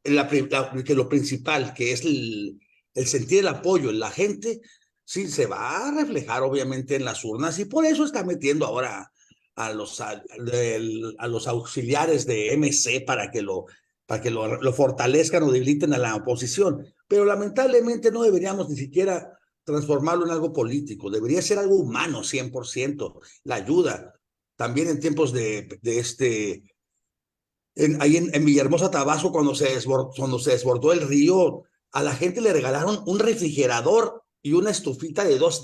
que lo principal, que es el sentir el apoyo en la gente, sí se va a reflejar obviamente en las urnas, y por eso está metiendo ahora a los auxiliares de MC para que lo fortalezcan o debiliten a la oposición. Pero lamentablemente no deberíamos ni siquiera transformarlo en algo político, debería ser algo humano 100%, la ayuda. También en tiempos ahí en Villahermosa, Tabasco, cuando se desbordó el río, a la gente le regalaron un refrigerador y una estufita de dos,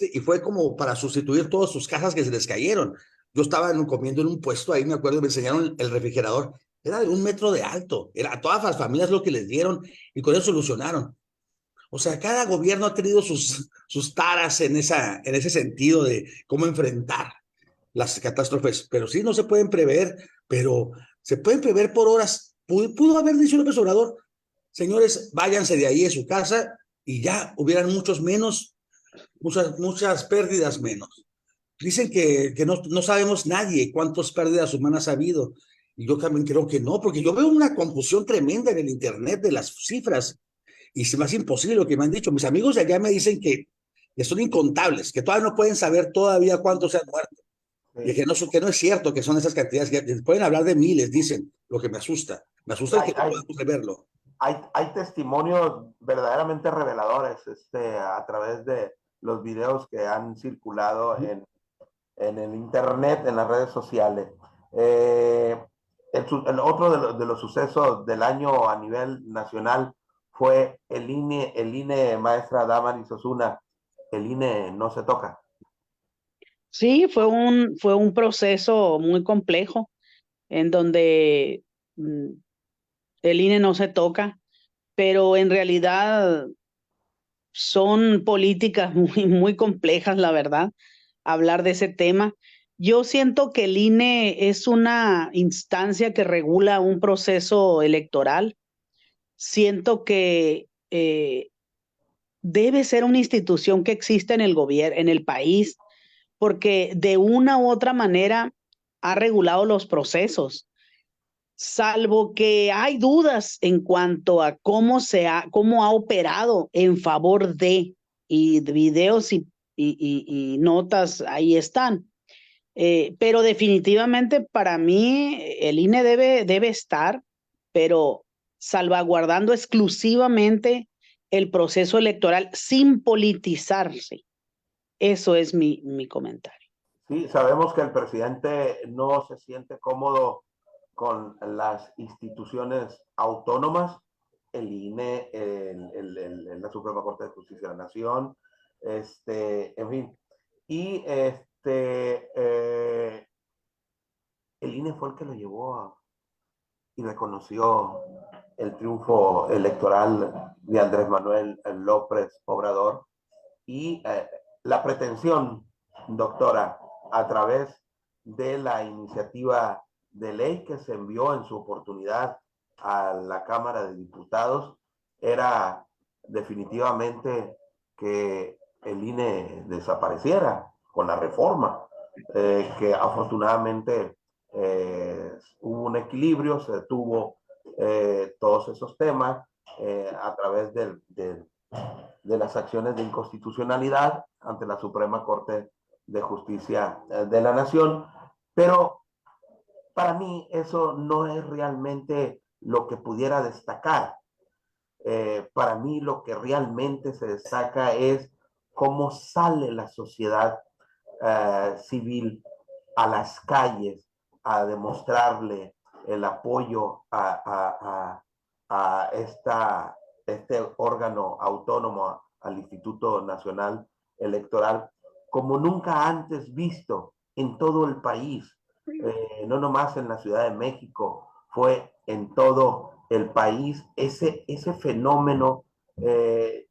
y fue como para sustituir todas sus cajas que se les cayeron. Yo estaba comiendo en un puesto ahí, me acuerdo, me enseñaron el refrigerador, era de 1 metro de alto, era a todas las familias lo que les dieron, y con eso solucionaron. O sea, cada gobierno ha tenido sus taras en ese sentido de cómo enfrentar las catástrofes, pero sí no se pueden prever, pero se pueden prever por horas. Pudo haber dicho López Obrador, señores, váyanse de ahí de su casa, y ya hubieran muchas pérdidas menos. Dicen que no sabemos nadie cuántas pérdidas humanas ha habido, y yo también creo que no, porque yo veo una confusión tremenda en el internet de las cifras, y se me hace imposible lo que me han dicho. Mis amigos de allá me dicen que son incontables, que todavía no pueden saber todavía cuántos se han muerto. Y que no es cierto que son esas cantidades, que pueden hablar de miles, dicen, lo que me asusta. Me asusta que no podamos verlo. Hay testimonios verdaderamente reveladores a través de los videos que han circulado en el internet, en las redes sociales. El el otro de los sucesos del año a nivel nacional fue el INE, maestra Damaris Osuna, el INE no se toca. Sí, fue un proceso muy complejo en donde el INE no se toca, pero en realidad son políticas muy complejas, la verdad, hablar de ese tema. Yo siento que el INE es una instancia que regula un proceso electoral. Siento que debe ser una institución que exista en el gobierno, en el país, porque de una u otra manera ha regulado los procesos, salvo que hay dudas en cuanto a cómo ha operado en favor de, y videos y notas ahí están. Pero definitivamente para mí el INE debe estar, pero salvaguardando exclusivamente el proceso electoral sin politizarse. Eso es mi comentario. Sí, sabemos que el presidente no se siente cómodo con las instituciones autónomas, el INE, la Suprema Corte de Justicia de la Nación, en fin. Y el INE fue el que lo llevó y reconoció el triunfo electoral de Andrés Manuel López Obrador y la pretensión, doctora, a través de la iniciativa de ley que se envió en su oportunidad a la Cámara de Diputados, era definitivamente que el INE desapareciera con la reforma, que afortunadamente hubo un equilibrio, se tuvo todos esos temas a través de las acciones de inconstitucionalidad ante la Suprema Corte de Justicia de la Nación, pero para mí eso no es realmente lo que pudiera destacar. Para mí lo que realmente se destaca es cómo sale la sociedad civil a las calles a demostrarle el apoyo a este órgano autónomo, al Instituto Nacional Electoral, como nunca antes visto en todo el país, no nomás en la Ciudad de México, fue en todo el país ese fenómeno que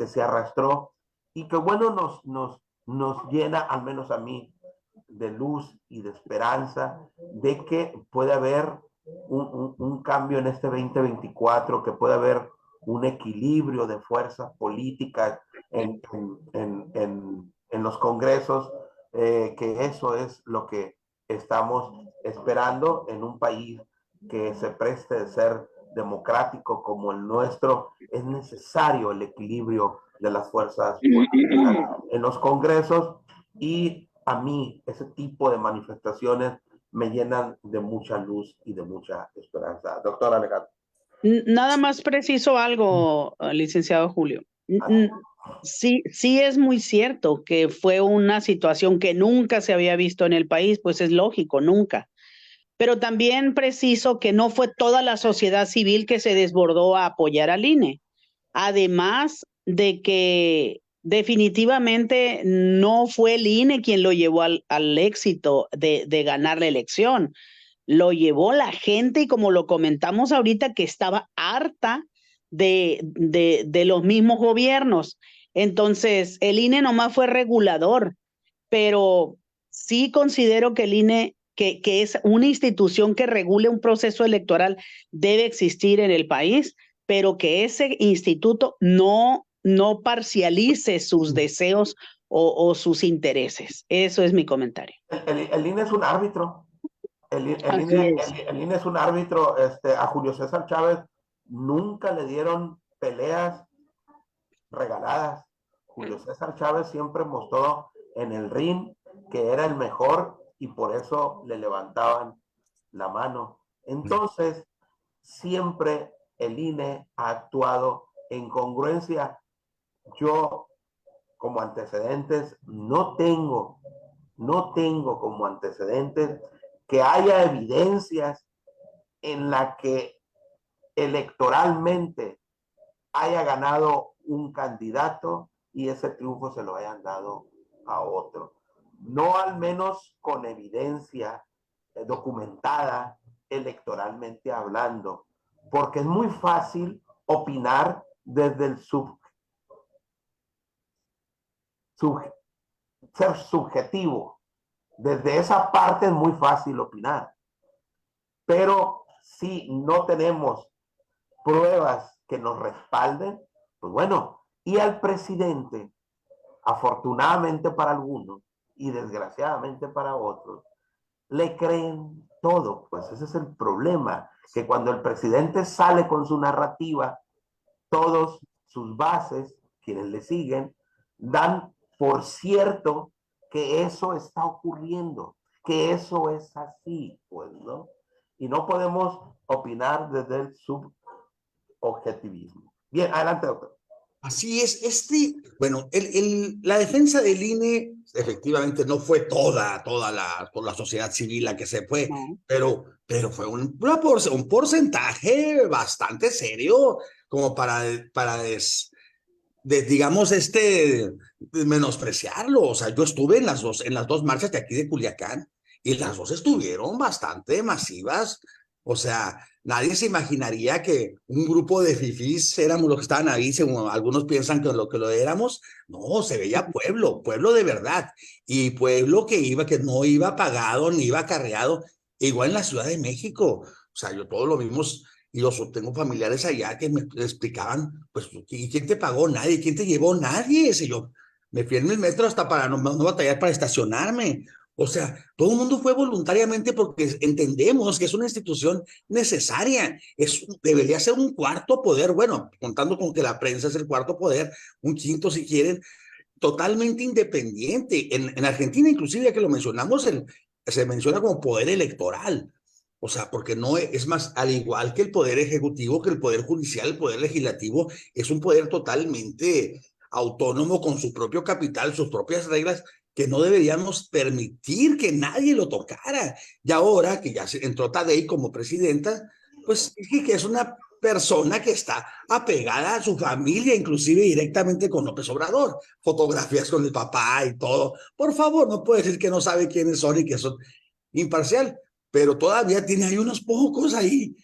se arrastró y que bueno nos llena, al menos a mí, de luz y de esperanza de que puede haber un cambio en este 2024, que puede haber un equilibrio de fuerzas políticas en los congresos, que eso es lo que estamos esperando en un país que se preste de ser democrático como el nuestro. Es necesario el equilibrio de las fuerzas políticas en los congresos y a mí ese tipo de manifestaciones me llenan de mucha luz y de mucha esperanza. Doctor Alejandro. Nada más preciso algo, licenciado Julio. Sí es muy cierto que fue una situación que nunca se había visto en el país, pues es lógico, nunca. Pero también preciso que no fue toda la sociedad civil que se desbordó a apoyar al INE. Además de que definitivamente no fue el INE quien lo llevó al éxito de ganar la elección. Lo llevó la gente y como lo comentamos ahorita, que estaba harta de los mismos gobiernos. Entonces, el INE nomás fue regulador, pero sí considero que el INE, que es una institución que regule un proceso electoral, debe existir en el país, pero que ese instituto no parcialice sus deseos o sus intereses. Eso es mi comentario. El INE es un árbitro. El INE es un árbitro. A Julio César Chávez nunca le dieron peleas regaladas. Julio César Chávez siempre mostró en el ring que era el mejor y por eso le levantaban la mano. Entonces, siempre el INE ha actuado en congruencia. Yo, como antecedentes, no tengo como antecedentes que haya evidencias en la que electoralmente haya ganado un candidato y ese triunfo se lo hayan dado a otro. No al menos con evidencia documentada electoralmente hablando, porque es muy fácil opinar desde el ser subjetivo. Desde esa parte es muy fácil opinar. Pero si no tenemos pruebas que nos respalden, pues bueno, y al presidente, afortunadamente para algunos y desgraciadamente para otros, le creen todo. Pues ese es el problema, que cuando el presidente sale con su narrativa, todos sus bases, quienes le siguen, dan por cierto que eso está ocurriendo, que eso es así, pues, ¿no? Y no podemos opinar desde el subobjetivismo. Bien, adelante, doctor. Así es, bueno, la defensa del INE efectivamente no fue toda la sociedad civil la que se fue, No. pero fue un porcentaje bastante serio como para digamos, menospreciarlo. O sea, yo estuve en las dos marchas de aquí de Culiacán y las dos estuvieron bastante masivas. O sea, nadie se imaginaría que un grupo de fifís éramos los que estaban ahí, según algunos piensan que lo éramos. No, se veía pueblo de verdad. Y pueblo que no iba pagado ni iba acarreado. Igual en la Ciudad de México. O sea, yo todos lo vimos. Y yo tengo familiares allá que me explicaban, pues, ¿y quién te pagó? Nadie. ¿Quién te llevó? Nadie. Ese yo me fui en el metro hasta para no batallar para estacionarme. O sea, todo el mundo fue voluntariamente porque entendemos que es una institución necesaria. Debería ser un cuarto poder, bueno, contando con que la prensa es el cuarto poder, un quinto si quieren, totalmente independiente. En Argentina, inclusive, ya que lo mencionamos, se menciona como poder electoral. O sea, porque no es más, al igual que el poder ejecutivo, que el poder judicial, el poder legislativo, es un poder totalmente autónomo con su propio capital, sus propias reglas, que no deberíamos permitir que nadie lo tocara. Y ahora que ya entró Tadei como presidenta, pues que es una persona que está apegada a su familia, inclusive directamente con López Obrador, fotografías con el papá y todo. Por favor, no puede decir que no sabe quiénes son y que son imparcial, pero todavía tiene ahí unos pocos ahí,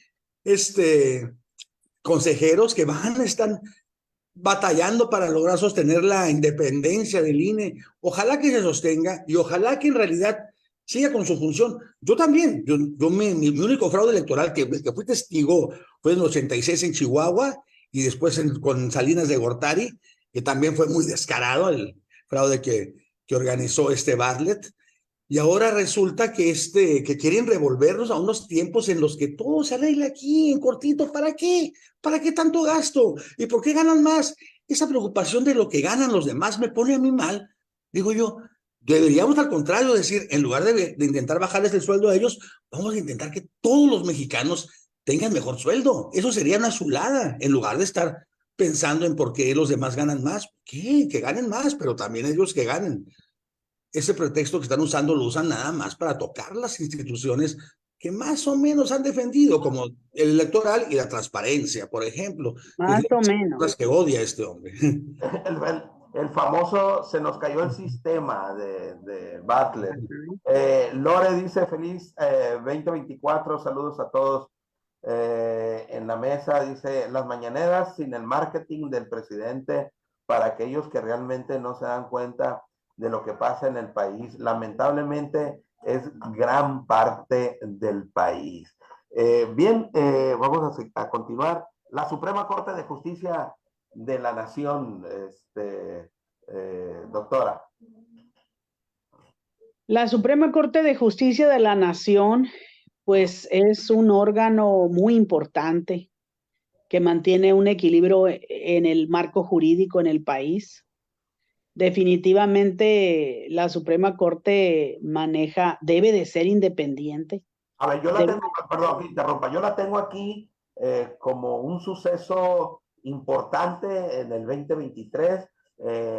consejeros que están batallando para lograr sostener la independencia del INE. Ojalá que se sostenga y ojalá que en realidad siga con su función. Yo también, mi único fraude electoral que fui testigo fue en el 86 en Chihuahua y después con Salinas de Gortari, que también fue muy descarado el fraude que organizó Bartlett. Y ahora resulta que quieren revolvernos a unos tiempos en los que todo se arregla aquí, en cortito. ¿Para qué? ¿Para qué tanto gasto? ¿Y por qué ganan más? Esa preocupación de lo que ganan los demás me pone a mí mal. Digo yo, deberíamos al contrario decir, en lugar de intentar bajarles el sueldo a ellos, vamos a intentar que todos los mexicanos tengan mejor sueldo. Eso sería una chulada, en lugar de estar pensando en por qué los demás ganan más. ¿Qué? Que ganen más, pero también ellos que ganen. Ese pretexto que están usando lo usan nada más para tocar las instituciones que más o menos han defendido, como el electoral y la transparencia, por ejemplo. Más o menos. Las que odia este hombre. El famoso se nos cayó el sistema de Bartlett. Lore dice feliz 2024, saludos a todos en la mesa. Dice las mañaneras sin el marketing del presidente para aquellos que realmente no se dan cuenta de lo que pasa en el país. Lamentablemente es gran parte del país. Bien, vamos a continuar. La Suprema Corte de Justicia de la Nación, doctora. La Suprema Corte de Justicia de la Nación, pues es un órgano muy importante que mantiene un equilibrio en el marco jurídico en el país. Definitivamente la Suprema Corte debe de ser independiente. A ver, yo la tengo, perdón que interrumpa, yo la tengo aquí como un suceso importante en el 2023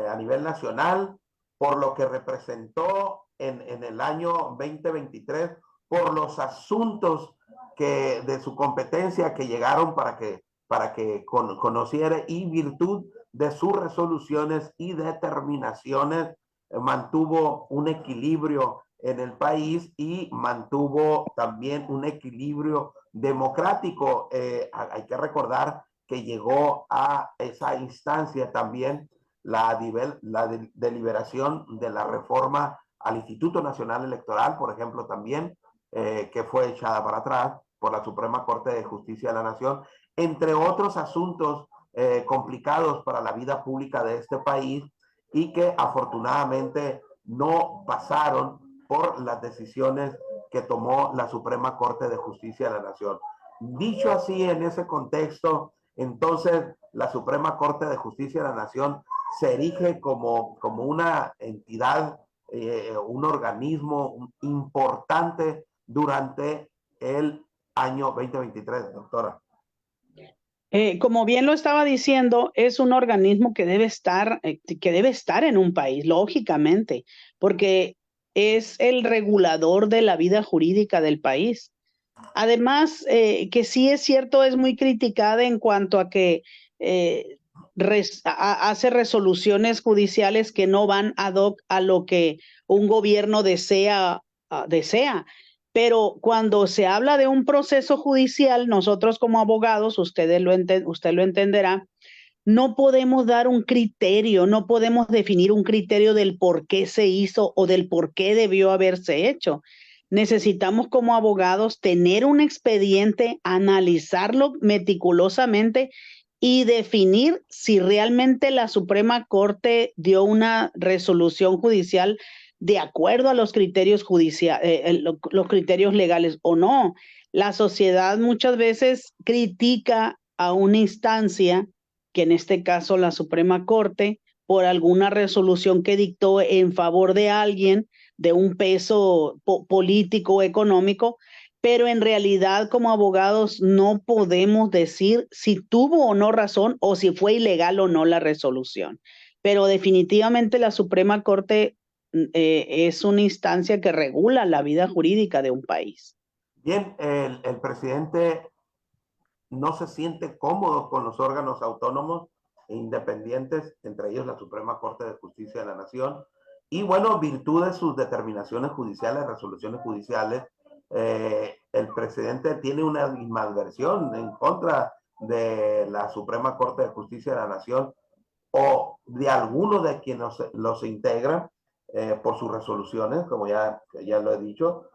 a nivel nacional, por lo que representó en el año 2023 por los asuntos de su competencia que llegaron para que conociera, y virtud de sus resoluciones y determinaciones mantuvo un equilibrio en el país y mantuvo también un equilibrio democrático. Hay que recordar que llegó a esa instancia también la deliberación de la reforma al Instituto Nacional Electoral, por ejemplo, también, que fue echada para atrás por la Suprema Corte de Justicia de la Nación, entre otros asuntos complicados para la vida pública de este país y que afortunadamente no pasaron por las decisiones que tomó la Suprema Corte de Justicia de la Nación. Dicho así, en ese contexto, entonces la Suprema Corte de Justicia de la Nación se erige como una entidad, un organismo importante durante el año 2023, doctora. Como bien lo estaba diciendo, es un organismo que debe estar en un país, lógicamente, porque es el regulador de la vida jurídica del país. Además, que sí es cierto, es muy criticada en cuanto a que hace resoluciones judiciales que no van ad hoc a lo que un gobierno desea. Pero cuando se habla de un proceso judicial, nosotros como abogados, usted lo entenderá, no podemos dar un criterio, no podemos definir un criterio del por qué se hizo o del por qué debió haberse hecho. Necesitamos como abogados tener un expediente, analizarlo meticulosamente y definir si realmente la Suprema Corte dio una resolución judicial de acuerdo a los criterios los criterios legales o no. La sociedad muchas veces critica a una instancia, que en este caso la Suprema Corte, por alguna resolución que dictó en favor de alguien de un peso político o económico, pero en realidad como abogados no podemos decir si tuvo o no razón o si fue ilegal o no la resolución. Pero definitivamente la Suprema Corte es una instancia que regula la vida jurídica de un país. Bien, el presidente no se siente cómodo con los órganos autónomos e independientes, entre ellos la Suprema Corte de Justicia de la Nación, y bueno, virtud de sus determinaciones judiciales, resoluciones judiciales, el presidente tiene una animadversión en contra de la Suprema Corte de Justicia de la Nación o de alguno de quienes los integran, por sus resoluciones, como ya lo he dicho,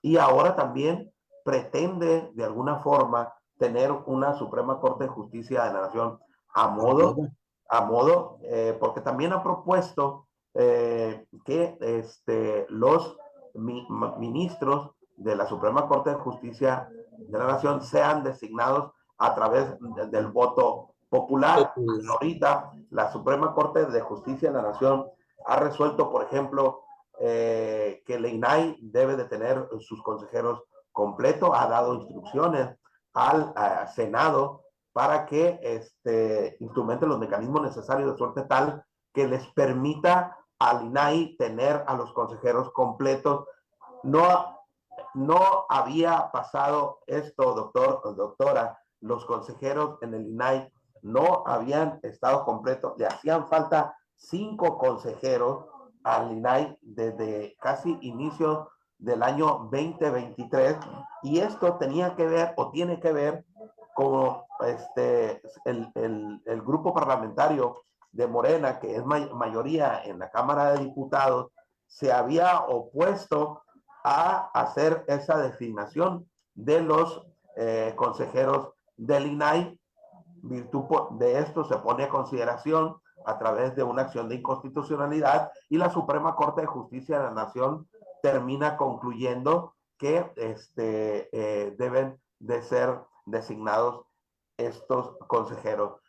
y ahora también pretende de alguna forma tener una Suprema Corte de Justicia de la Nación a modo, porque también ha propuesto que los ministros de la Suprema Corte de Justicia de la Nación sean designados a través del voto popular. Ahorita la Suprema Corte de Justicia de la Nación ha resuelto, por ejemplo, que el INAI debe de tener sus consejeros completos, ha dado instrucciones al Senado para que instrumente los mecanismos necesarios de suerte tal que les permita al INAI tener a los consejeros completos. No había pasado esto, doctora, los consejeros en el INAI no habían estado completos, le hacían falta 5 consejeros al INAI desde casi inicio del año 2023, y esto tenía que ver o tiene que ver con el grupo parlamentario de Morena, que es mayoría en la Cámara de Diputados, se había opuesto a hacer esa designación de los consejeros del INAI. Virtud de esto se pone a consideración a través de una acción de inconstitucionalidad, y la Suprema Corte de Justicia de la Nación termina concluyendo que deben de ser designados estos consejeros.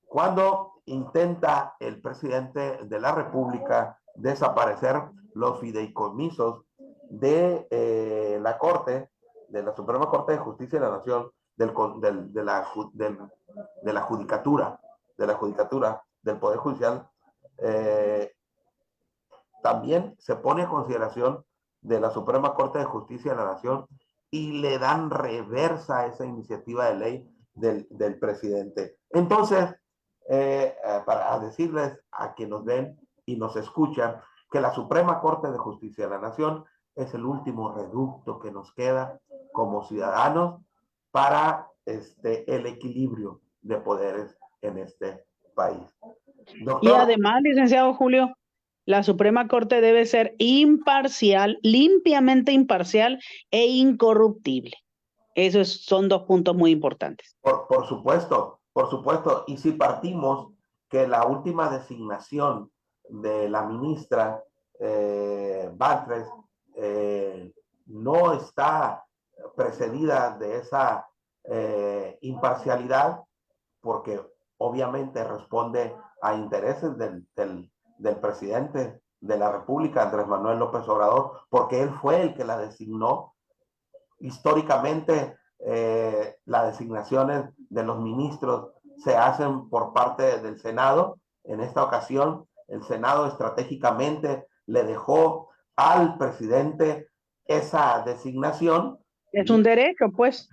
Cuando intenta el presidente de la República desaparecer los fideicomisos de la Corte, de la Suprema Corte de Justicia de la Nación, de la judicatura, del Poder Judicial, también se pone en consideración de la Suprema Corte de Justicia de la Nación y le dan reversa a esa iniciativa de ley del presidente. Entonces, para decirles a quienes nos ven y nos escuchan que la Suprema Corte de Justicia de la Nación es el último reducto que nos queda como ciudadanos para el equilibrio de poderes en este país. Doctor, Y además, licenciado Julio, la Suprema Corte debe ser imparcial, limpiamente imparcial e incorruptible. Esos son dos puntos muy importantes. por supuesto, por supuesto. Y si partimos que la última designación de la ministra Batres no está precedida de esa imparcialidad, porque obviamente responde a intereses del presidente de la República, Andrés Manuel López Obrador, porque él fue el que la designó. Históricamente, las designaciones de los ministros se hacen por parte del Senado. En esta ocasión, el Senado estratégicamente le dejó al presidente esa designación. Es un derecho, pues.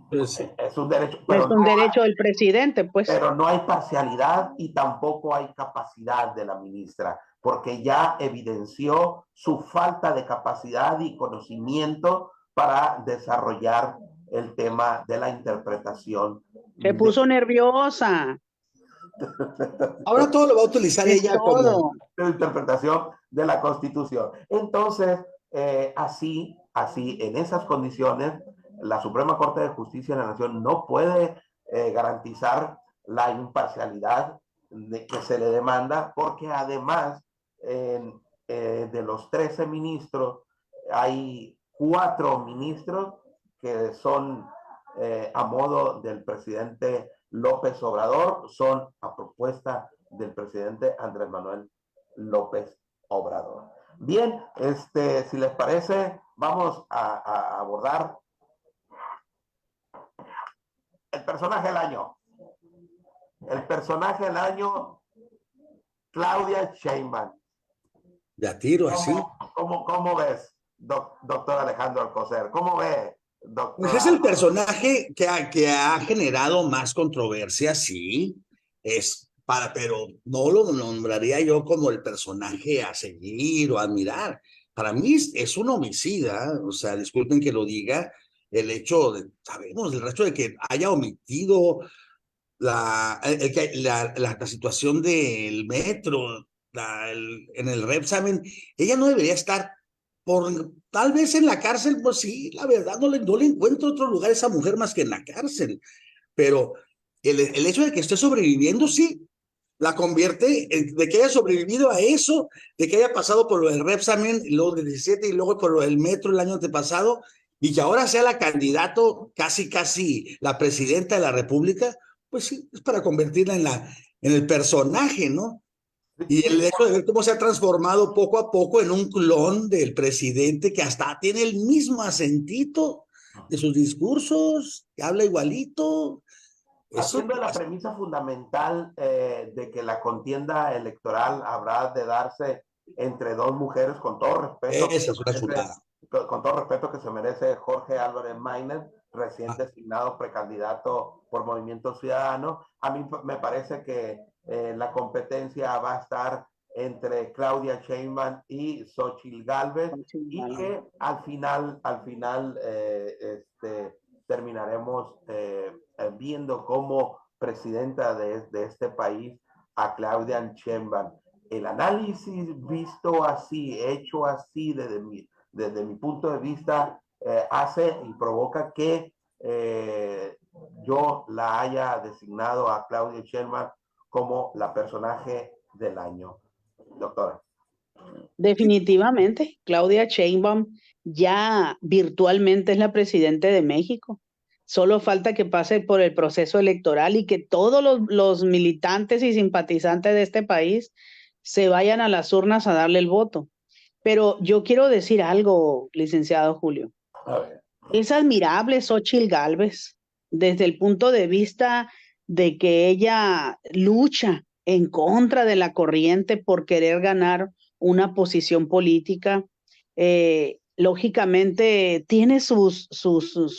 Pues, Es un derecho, pero es un derecho del presidente, pues. Pero no hay parcialidad y tampoco hay capacidad de la ministra, porque ya evidenció su falta de capacidad y conocimiento para desarrollar el tema de la interpretación. Se puso nerviosa. ahora todo lo va a utilizar Es ella todo. como... De la interpretación de la Constitución. Entonces, así, en esas condiciones, la Suprema Corte de Justicia de la Nación no puede garantizar la imparcialidad que se le demanda, porque además de los 13 ministros, hay 4 ministros que son a modo del presidente López Obrador, son a propuesta del presidente Andrés Manuel López Obrador. Bien, si les parece, vamos a abordar el personaje del año. El personaje del año, Claudia Sheinbaum. De tiro así. ¿Cómo ves, doctor Alejandro Alcocer? ¿Cómo ve, doctor? Pues es el personaje que ha generado más controversia, sí. Pero no lo nombraría yo como el personaje a seguir o a admirar. Para mí es un homicida, o sea, disculpen que lo diga, sabemos el resto de que haya omitido la situación del metro, en el Repsamen. Ella no debería estar tal vez en la cárcel. Pues sí, la verdad no le encuentro otro lugar a esa mujer más que en la cárcel, pero el hecho de que esté sobreviviendo, sí, la convierte de que haya sobrevivido a eso, de que haya pasado por lo del Repsamen, y luego del 17 y luego por lo del metro el año antepasado, y que ahora sea la candidato, casi la presidenta de la República. Pues sí, es para convertirla en el personaje, ¿no? Y el hecho de ver cómo se ha transformado poco a poco en un clon del presidente, que hasta tiene el mismo acentito de sus discursos, que habla igualito. Haciendo la premisa fundamental de que la contienda electoral habrá de darse entre 2 mujeres, con todo respeto. Esa es una chulada. Con todo respeto que se merece Jorge Álvarez Maínez, recién designado precandidato por Movimiento Ciudadano. A mí me parece que la competencia va a estar entre Claudia Sheinbaum y Xóchitl Gálvez, y que al final terminaremos viendo como presidenta de este país a Claudia Sheinbaum. El análisis visto así, hecho así desde mi punto de vista, hace y provoca que yo la haya designado a Claudia Sheinbaum como la personaje del año. Doctora. Definitivamente, Claudia Sheinbaum ya virtualmente es la presidenta de México. Solo falta que pase por el proceso electoral y que todos los militantes y simpatizantes de este país se vayan a las urnas a darle el voto. Pero yo quiero decir algo, licenciado Julio. A ver. Es admirable Xóchitl Gálvez desde el punto de vista de que ella lucha en contra de la corriente por querer ganar una posición política. lógicamente tiene sus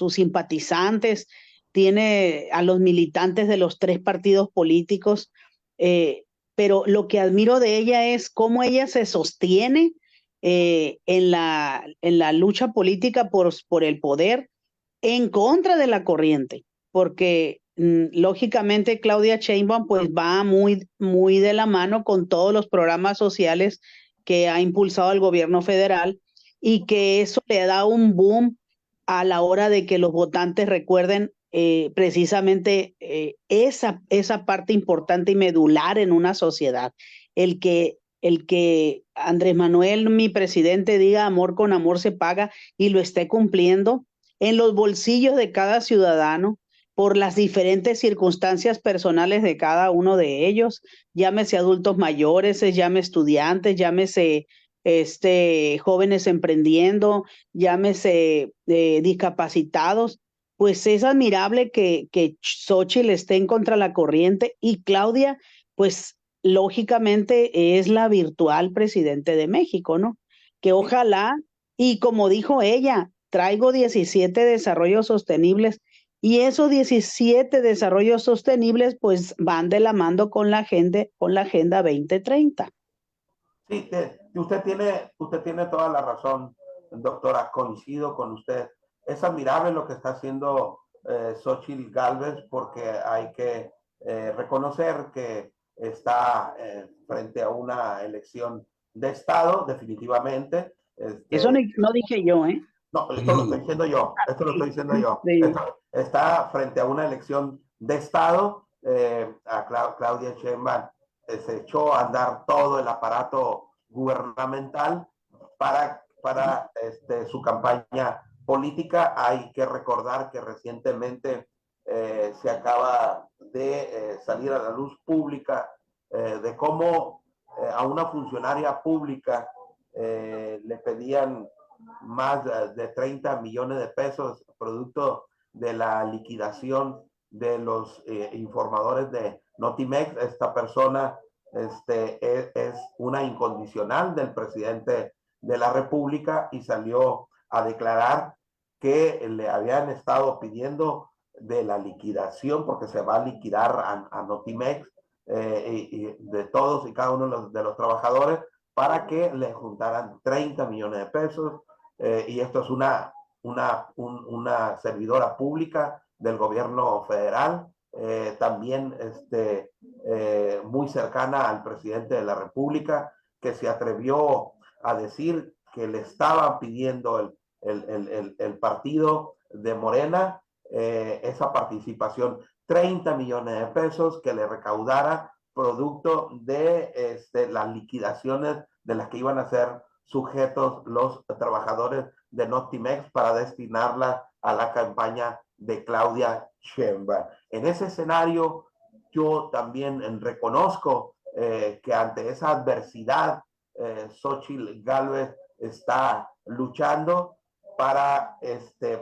simpatizantes, tiene a los militantes de los 3 partidos políticos, pero lo que admiro de ella es cómo ella se sostiene en la lucha política por el poder en contra de la corriente, porque lógicamente Claudia Sheinbaum pues va muy, muy de la mano con todos los programas sociales que ha impulsado el gobierno federal y que eso le da un boom a la hora de que los votantes recuerden precisamente esa parte importante y medular en una sociedad, el que Andrés Manuel, mi presidente, diga amor con amor se paga y lo esté cumpliendo en los bolsillos de cada ciudadano por las diferentes circunstancias personales de cada uno de ellos, llámese adultos mayores, llámese estudiantes, llámese jóvenes emprendiendo, llámese discapacitados. Pues es admirable que Xóchitl esté en contra la corriente y Claudia, pues lógicamente es la virtual presidente de México, ¿no? Que ojalá, y como dijo ella, traigo 17 desarrollos sostenibles y esos 17 desarrollos sostenibles pues van de la mano con la Agenda 2030. Sí, usted tiene toda la razón, doctora, coincido con usted. Es admirable lo que está haciendo Xóchitl Gálvez porque hay que reconocer que está frente a una elección de Estado, definitivamente. Eso no dije yo, ¿eh? No, esto lo estoy diciendo yo. Esto lo estoy diciendo yo. Sí. Está frente a una elección de Estado. A Claudia Sheinbaum se echó a andar todo el aparato gubernamental para su campaña política. Hay que recordar que recientemente se acaba de salir a la luz pública de cómo a una funcionaria pública le pedían más de 30 millones de pesos producto de la liquidación de los informadores de Notimex. Esta persona es una incondicional del presidente de la República y salió a declarar que le habían estado pidiendo de la liquidación, porque se va a liquidar a Notimex y de todos y cada uno de los trabajadores, para que le juntaran 30 millones de pesos. Y esto es una servidora pública del gobierno federal, también muy cercana al presidente de la República, que se atrevió a decir que le estaban pidiendo el partido de Morena esa participación, 30 millones de pesos que le recaudara producto de las liquidaciones de las que iban a ser sujetos los trabajadores de Notimex para destinarla a la campaña de Claudia Sheinbaum. En ese escenario, yo también reconozco que ante esa adversidad, Xóchitl Gálvez está luchando para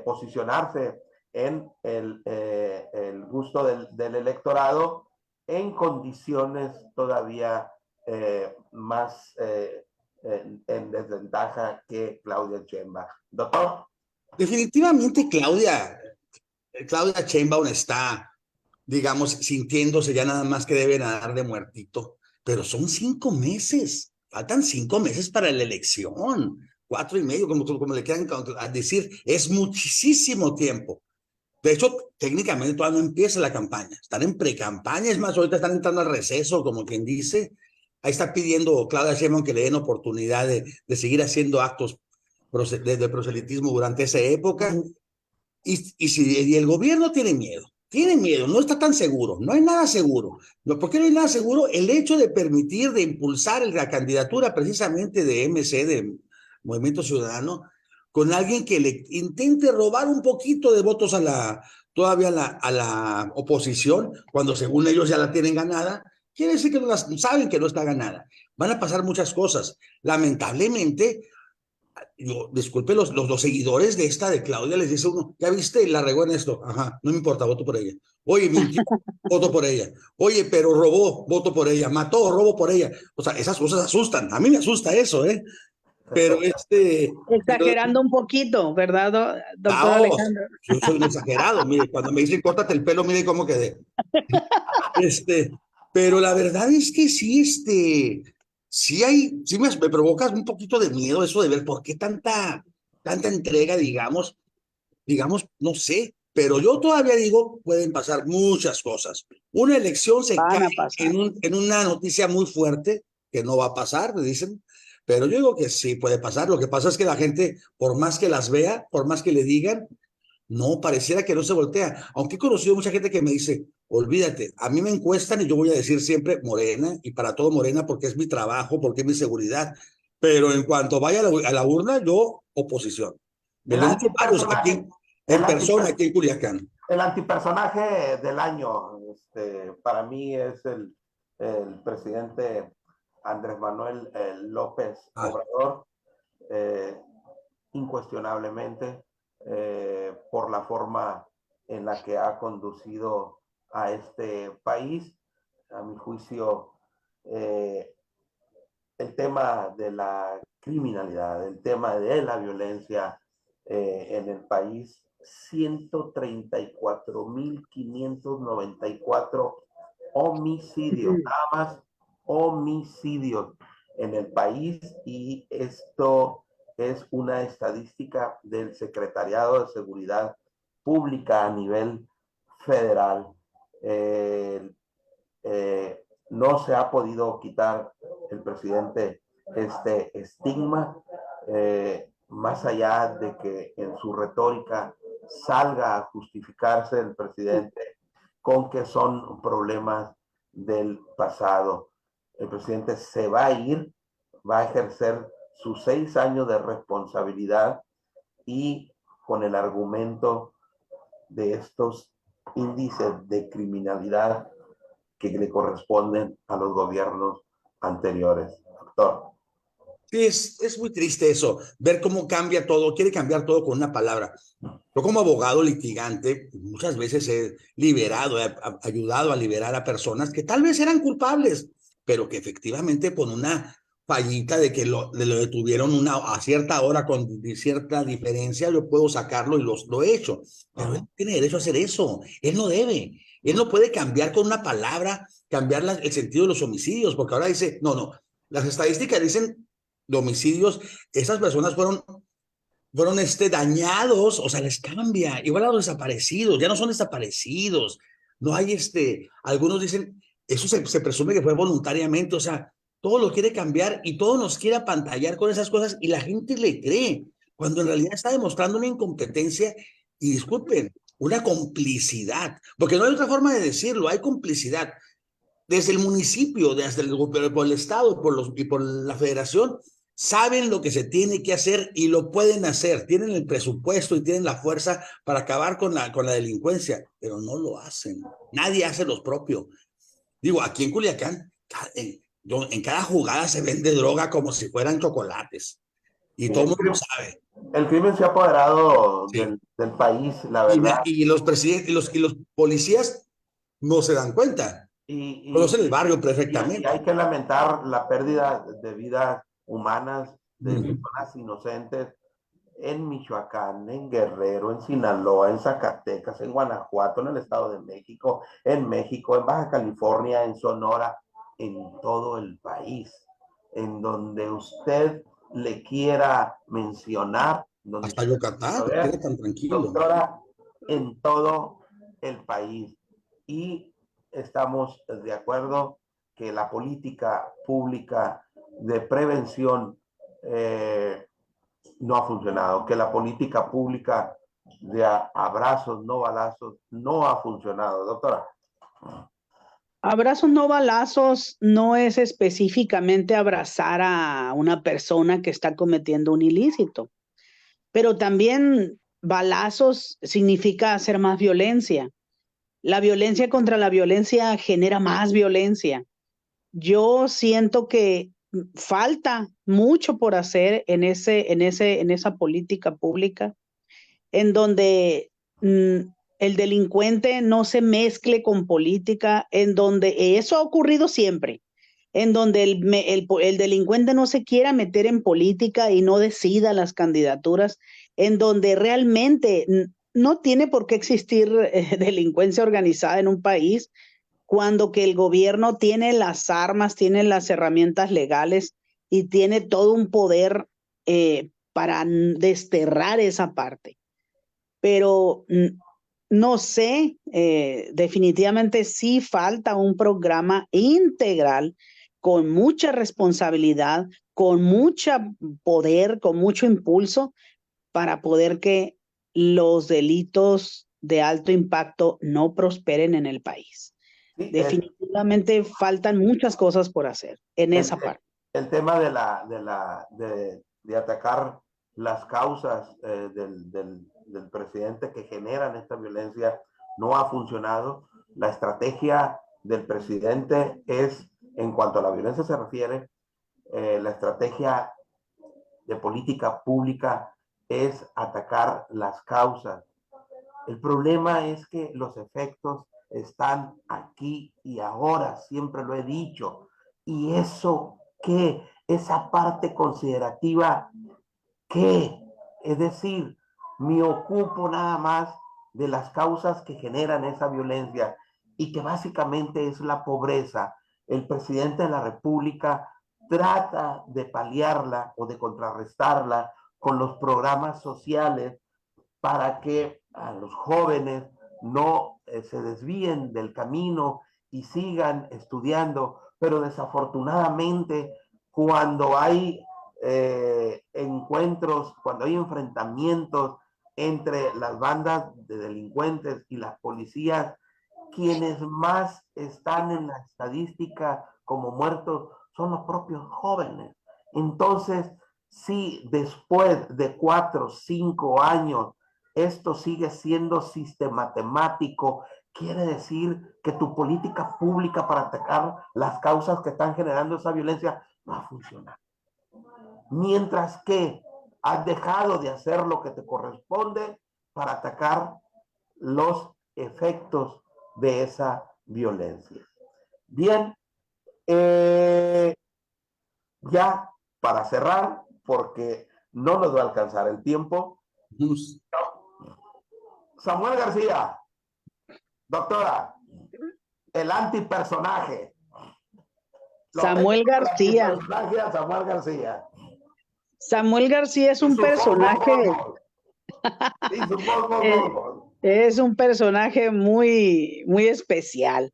posicionarse en el gusto del electorado en condiciones todavía más en desventaja que Claudia Sheinbaum. Doctor. Definitivamente Claudia Sheinbaum está, digamos, sintiéndose ya nada más que debe nadar de muertito, pero son 5 meses, faltan 5 meses para la elección, 4 y medio, como le quieran decir, es muchísimo tiempo. De hecho, técnicamente todavía no empieza la campaña, están en pre-campaña, es más, ahorita están entrando al receso, como quien dice. Ahí está pidiendo Claudia Sheinbaum que le den oportunidad de seguir haciendo actos de proselitismo durante esa época. Y el gobierno tiene miedo, no está tan seguro, no hay nada seguro. ¿Por qué no hay nada seguro? El hecho de permitir, de impulsar la candidatura precisamente de MC, de Movimiento Ciudadano, con alguien que le intente robar un poquito de votos todavía a la oposición, cuando según ellos ya la tienen ganada, quiere decir que saben que no está ganada. Van a pasar muchas cosas. Lamentablemente, disculpe, los seguidores de Claudia les dice uno, ya viste, la regó en esto, ajá, no me importa, voto por ella. Oye, mintió, voto por ella. Oye, pero robó, voto por ella. Mató, robo por ella. O sea, esas cosas asustan. A mí me asusta eso, ¿eh? pero pero, Exagerando un poquito, ¿verdad, doctor no, Alejandro? yo soy un exagerado, mire, cuando me dicen córtate el pelo, mire cómo quedé. Este, pero la verdad es que sí, sí me provoca un poquito de miedo eso de ver por qué tanta entrega, digamos, no sé, pero yo todavía digo, pueden pasar muchas cosas. Una elección se Van cae a pasar. en una noticia muy fuerte, que no va a pasar, me dicen, pero yo digo que sí puede pasar. Lo que pasa es que la gente, por más que las vea, por más que le digan, no, pareciera que no se voltea. Aunque he conocido mucha gente que me dice, olvídate, a mí me encuestan y yo voy a decir siempre Morena, y para todo Morena porque es mi trabajo, porque es mi seguridad. Pero en cuanto vaya a la urna, yo oposición. Me El lo han dicho varios antipersonaje, aquí, el en persona, antiper- aquí en Culiacán. el antipersonaje del año, para mí es el presidente Andrés Manuel López Ah, Obrador, eh, incuestionablemente, por la forma en la que ha conducido a este país. A mi juicio, eh, el tema de la criminalidad, el tema de la violencia en el país, 134.594 homicidios, nada más homicidios en el país, y esto es una estadística del Secretariado de Seguridad Pública a nivel federal. Eh, no se ha podido quitar el presidente este estigma, más allá de que en su retórica salga a justificarse el presidente con que son problemas del pasado. El presidente se va a ir, va a ejercer sus 6 años de responsabilidad, y con el argumento de estos índices de criminalidad que le corresponden a los gobiernos anteriores. Doctor. sí, es muy triste eso, ver cómo cambia todo, quiere cambiar todo con una palabra. Yo como abogado litigante muchas veces he liberado, ayudado a liberar a personas que tal vez eran culpables, pero que efectivamente con una fallita de que lo detuvieron a cierta hora con cierta diferencia, yo puedo sacarlo y lo he hecho. Pero él tiene derecho a hacer eso, él no debe. Él no puede cambiar con una palabra, cambiar el sentido de los homicidios, porque ahora dice, no, las estadísticas dicen de homicidios, esas personas fueron dañados, o sea, les cambia. Igual a los desaparecidos, ya no son desaparecidos. No hay algunos dicen, eso se presume que fue voluntariamente, o sea, todo lo quiere cambiar y todo nos quiere apantallar con esas cosas y la gente le cree, cuando en realidad está demostrando una incompetencia y disculpen, una complicidad, porque no hay otra forma de decirlo, hay complicidad desde el municipio, desde por el Estado y por la Federación, saben lo que se tiene que hacer y lo pueden hacer. Tienen el presupuesto y tienen la fuerza para acabar con la delincuencia, pero no lo hacen. Nadie hace lo propio. Digo, aquí en Culiacán, en cada jugada se vende droga como si fueran chocolates. Y Sí, todo el mundo lo sabe. el crimen se ha apoderado Sí. del país, la verdad. Y los presidentes y los policías no se dan cuenta. Y, Conocen el barrio y hay perfectamente. que lamentar la pérdida de vidas humanas, de Mm. personas inocentes en Michoacán, en Guerrero, en Sinaloa, en Zacatecas, en Guanajuato, en el Estado de México, en Baja California, en Sonora, en todo el país, en donde usted le quiera mencionar, donde Hasta usted Yucatán, lo queda vea, tan tranquilo. doctora, en todo el país. Y estamos de acuerdo que la política pública de prevención no ha funcionado, que la política pública de abrazos, no balazos, no ha funcionado, doctora. Abrazos no balazos no es específicamente abrazar a una persona que está cometiendo un ilícito, pero también balazos significa hacer más violencia. La violencia contra la violencia genera más violencia. Yo siento que falta mucho por hacer en esa política pública, en donde el delincuente no se mezcle con política, en donde eso ha ocurrido siempre. en donde el delincuente no se quiera meter en política y no decida las candidaturas, en donde realmente no tiene por qué existir delincuencia organizada en un país, cuando que el gobierno tiene las armas, tiene las herramientas legales y tiene todo un poder para desterrar esa parte. Pero no sé, definitivamente sí falta un programa integral con mucha responsabilidad, con mucho poder, con mucho impulso para poder que los delitos de alto impacto no prosperen en el país. Sí, Definitivamente faltan muchas cosas por hacer en esa parte. el tema de atacar las causas del presidente que generan esta violencia no ha funcionado. La estrategia del presidente es, en cuanto a la violencia se refiere, la estrategia de política pública es atacar las causas. El problema es que los efectos están aquí y ahora, siempre lo he dicho. Y eso, ¿qué? Esa parte considerativa, ¿qué? Es decir, me ocupo nada más de las causas que generan esa violencia y que básicamente es la pobreza. El presidente de la República trata de paliarla o de contrarrestarla con los programas sociales para que a los jóvenes no se desvíen del camino y sigan estudiando, pero desafortunadamente cuando hay encuentros, cuando hay enfrentamientos entre las bandas de delincuentes y las policías, quienes más están en la estadística como muertos son los propios jóvenes. Entonces, si después de 4 o 5 años esto sigue siendo sistemático, quiere decir que tu política pública para atacar las causas que están generando esa violencia no ha funcionado. Mientras que has dejado de hacer lo que te corresponde para atacar los efectos de esa violencia. Bien, ya para cerrar, porque no nos va a alcanzar el tiempo. Samuel García, doctora, el antipersonaje. Samuel García. Samuel García. Samuel García es un personaje. Es un personaje muy, muy especial.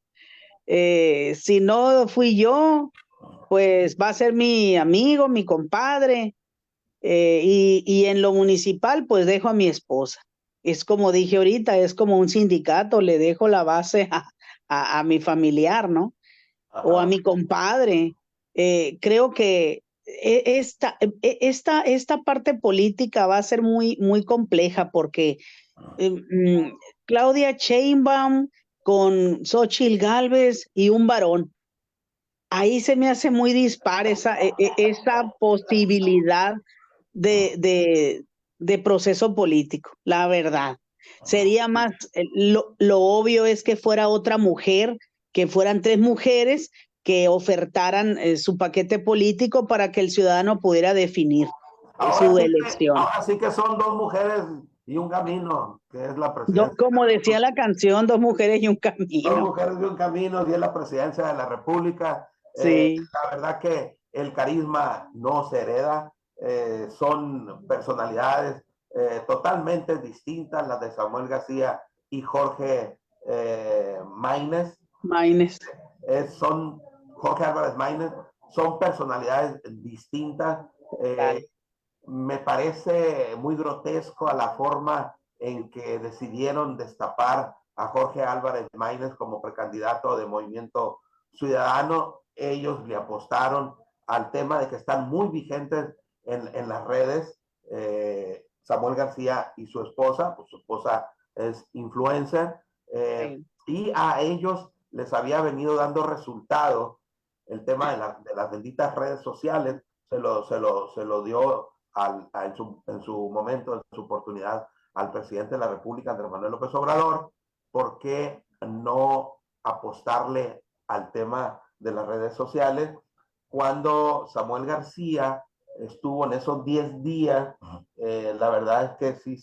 Si no fui yo, pues va a ser mi amigo, mi compadre. Y en lo municipal, pues dejo a mi esposa. Es como dije ahorita, es como un sindicato, le dejo la base a mi familiar, ¿no? Ajá. O a mi compadre. Creo que esta parte política va a ser muy, muy compleja porque Claudia Sheinbaum con Xóchitl Gálvez y un varón. Ahí se me hace muy dispar esa posibilidad de proceso político, la verdad. Sería más, lo obvio es que fuera otra mujer, que fueran 3 mujeres que ofertaran su paquete político para que el ciudadano pudiera definir su elección. Ahora sí que son 2 mujeres y un camino, que es la presidencia. Como decía la canción, 2 mujeres y un camino. 2 mujeres y un camino, y es la presidencia de la República. Sí. La verdad que el carisma no se hereda, son personalidades totalmente distintas, las de Samuel García y Jorge Maínez. Jorge Álvarez Maínez, son personalidades distintas. Me parece muy grotesco a la forma en que decidieron destapar a Jorge Álvarez Maínez como precandidato de Movimiento Ciudadano. Ellos le apostaron al tema de que están muy vigentes en las redes. Samuel García y su esposa, pues su esposa es influencer, y a ellos les había venido dando resultado el tema de las benditas redes sociales. Se lo dio en su momento, en su oportunidad, al presidente de la República, Andrés Manuel López Obrador. ¿Por qué no apostarle al tema de las redes sociales? cuando Samuel García estuvo en esos 10 días, la verdad es que sí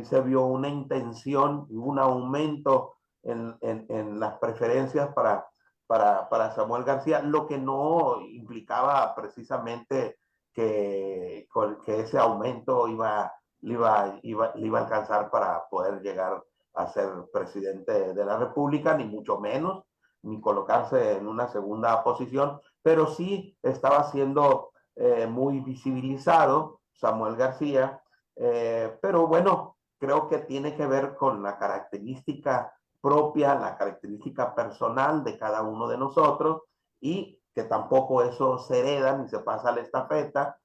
se vio una intención y un aumento en las preferencias para Samuel García, lo que no implicaba precisamente que ese aumento le iba a alcanzar para poder llegar a ser presidente de la República, ni mucho menos, ni colocarse en una segunda posición, pero sí estaba siendo muy visibilizado Samuel García, pero bueno, creo que tiene que ver con la característica propia, la característica personal de cada uno de nosotros, y que tampoco eso se hereda ni se pasa a la estafeta.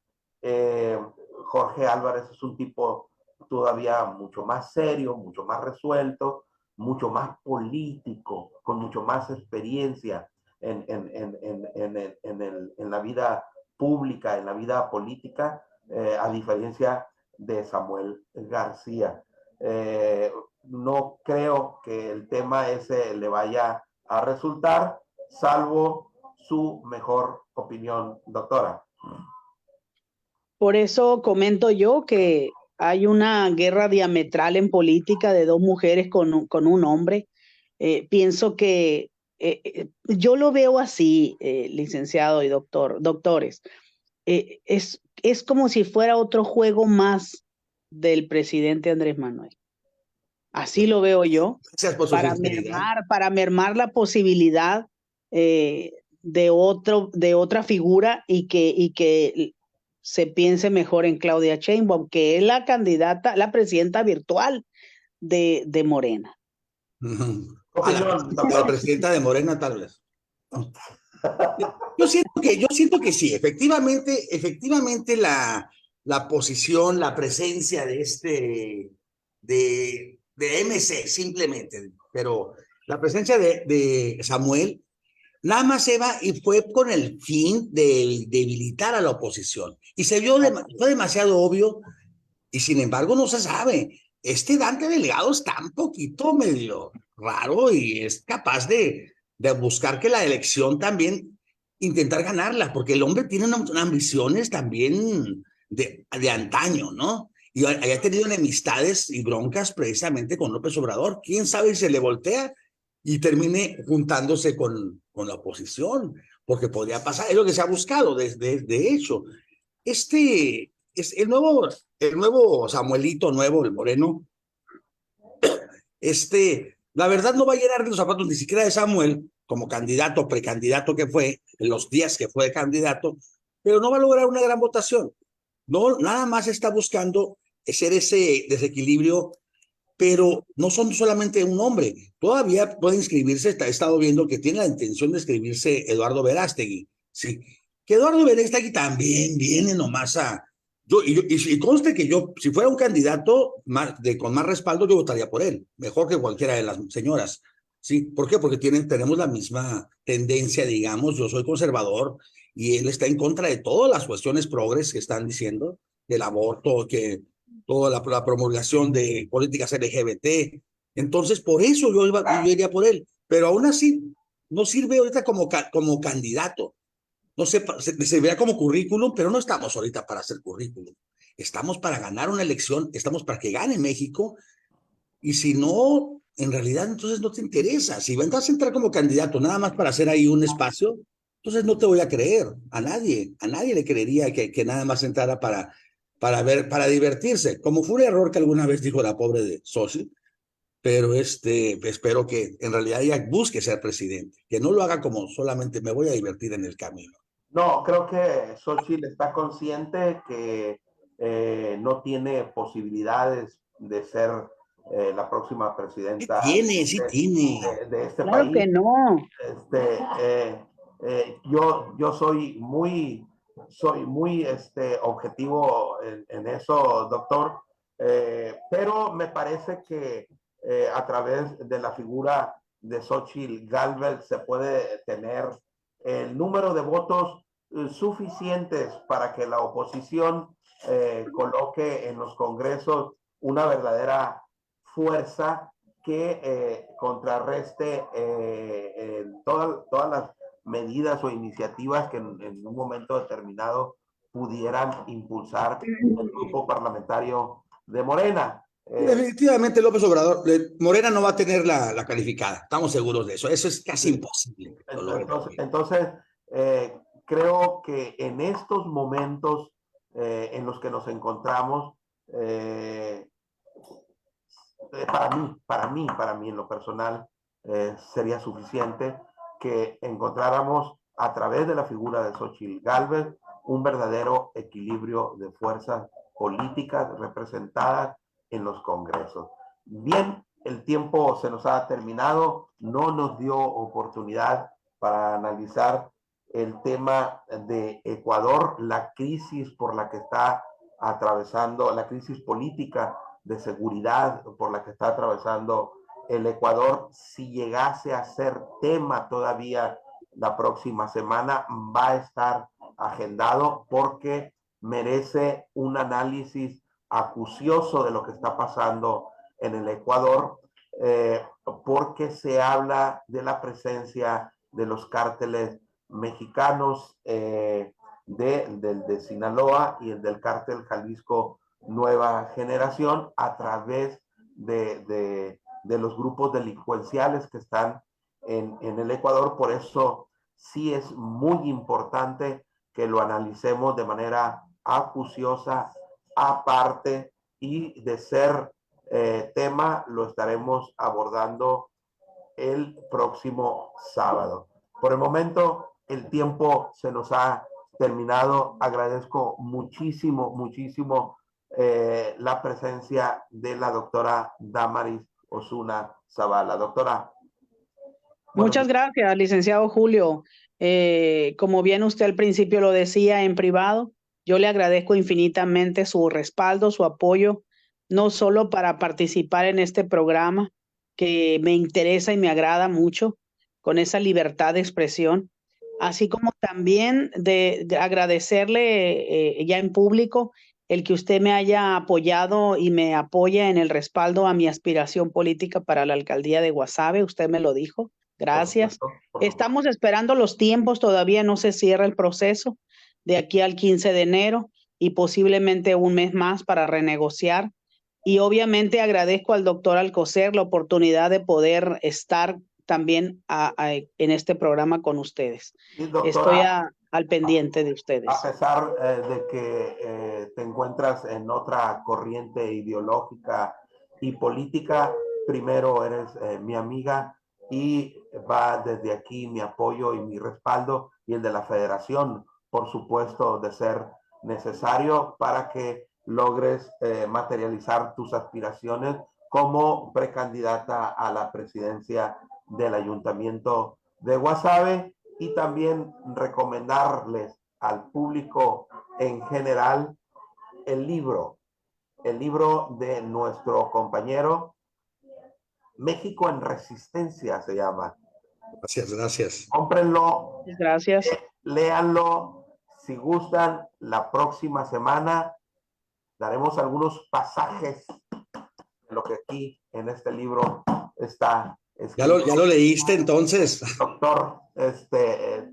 Jorge Álvarez es un tipo todavía mucho más serio, mucho más resuelto, mucho más político, con mucho más experiencia en la vida pública, en la vida política, a diferencia de Samuel García. No creo que el tema ese le vaya a resultar, salvo su mejor opinión, doctora. Por eso comento yo que hay una guerra diametral en política de dos mujeres con un hombre. Pienso que yo lo veo así, licenciado y doctores. Es como si fuera otro juego más del presidente Andrés Manuel. Así lo veo yo, Gracias por su sinceridad. para mermar la posibilidad de otra figura y que se piense mejor en Claudia Sheinbaum, que es la candidata, la presidenta virtual de Morena. A la presidenta de Morena, tal vez. Yo siento que sí, efectivamente la posición, la presencia de MC, simplemente, pero la presencia de Samuel nada más se va y fue con el fin de debilitar a la oposición. Y fue demasiado obvio, y sin embargo no se sabe. Este Dante Delgado está un poquito medio raro y es capaz de buscar que la elección también intentar ganarla, porque el hombre tiene unas ambiciones también de antaño, ¿no? Y haya tenido enemistades y broncas precisamente con López Obrador. ¿Quién sabe si se le voltea y termine juntándose con la oposición? Porque podría pasar, es lo que se ha buscado de hecho. Es el nuevo Samuelito nuevo, el moreno, la verdad no va a llenar los zapatos ni siquiera de Samuel como candidato, precandidato que fue, en los días que fue candidato, pero no va a lograr una gran votación. No, nada más está buscando ser ese desequilibrio, pero no son solamente un hombre. Todavía puede inscribirse, he estado viendo que tiene la intención de inscribirse Eduardo Verástegui, sí. Que Eduardo Verástegui también viene nomás y conste que yo, si fuera un candidato con más respaldo, yo votaría por él, mejor que cualquiera de las señoras. ¿Sí? ¿Por qué? Porque tenemos la misma tendencia, digamos, yo soy conservador y él está en contra de todas las cuestiones progres que están diciendo, del aborto, que toda la promulgación de políticas LGBT. Entonces, por eso yo iría por él. Pero aún así, no sirve ahorita como candidato. No sé, se vea como currículum, pero no estamos ahorita para hacer currículum. Estamos para ganar una elección, estamos para que gane México, y si no, en realidad entonces no te interesa. Si vas a entrar como candidato nada más para hacer ahí un espacio, entonces no te voy a creer. A nadie le creería que nada más entrara para divertirse. Como fue un error que alguna vez dijo la pobre de Xochitl, pero espero que en realidad ella busque ser presidente, que no lo haga como solamente me voy a divertir en el camino. No, creo que Xochitl está consciente que no tiene posibilidades de ser la próxima presidenta Sí tiene. de este Claro país. que no. Yo soy muy objetivo en eso, doctor, pero me parece que a través de la figura de Xochitl Gálvez se puede tener el número de votos suficientes para que la oposición coloque en los congresos una verdadera fuerza que contrarreste todas las medidas o iniciativas que en un momento determinado pudieran impulsar el grupo parlamentario de Morena. Definitivamente López Obrador, Morena no va a tener la calificada, estamos seguros de eso, eso es casi imposible. Entonces creo que en estos momentos en los que nos encontramos, para mí en lo personal, sería suficiente que encontráramos a través de la figura de Xóchitl Gálvez un verdadero equilibrio de fuerzas políticas representadas en los congresos. Bien, el tiempo se nos ha terminado, no nos dio oportunidad para analizar el tema de Ecuador, la crisis por la que está atravesando, la crisis política de seguridad por la que está atravesando el Ecuador. Si llegase a ser tema todavía la próxima semana, va a estar agendado porque merece un análisis acucioso de lo que está pasando en el Ecuador, porque se habla de la presencia de los cárteles mexicanos, de Sinaloa y el del cártel Jalisco Nueva Generación, a través de los grupos delincuenciales que están en el Ecuador. Por eso sí es muy importante que lo analicemos de manera acuciosa, aparte, y de ser tema lo estaremos abordando el próximo sábado. Por el momento el tiempo se nos ha terminado. Agradezco muchísimo la presencia de la doctora Damaris Osuna Zavala. Doctora. Muchas gracias, licenciado Julio. Como bien usted al principio lo decía en privado, yo le agradezco infinitamente su respaldo, su apoyo, no solo para participar en este programa, que me interesa y me agrada mucho, con esa libertad de expresión, así como también de agradecerle ya en público el que usted me haya apoyado y me apoya en el respaldo a mi aspiración política para la alcaldía de Guasave. Usted me lo dijo. Gracias. Estamos esperando los tiempos, todavía no se cierra el proceso de aquí al 15 de enero y posiblemente un mes más para renegociar. Y obviamente agradezco al doctor Alcocer la oportunidad de poder estar también en este programa con ustedes. Sí, doctora, estoy al pendiente de ustedes. A pesar de que te encuentras en otra corriente ideológica y política, primero eres mi amiga, y va desde aquí mi apoyo y mi respaldo, y el de la federación, por supuesto, de ser necesario para que logres materializar tus aspiraciones como precandidata a la presidencia del Ayuntamiento de Guasave, y también recomendarles al público en general el libro de nuestro compañero México en Resistencia, se llama. Gracias. Cómprenlo. Gracias. Léanlo. Si gustan, la próxima semana daremos algunos pasajes de lo que aquí en este libro está escrito. ¿Ya lo leíste entonces? Doctor,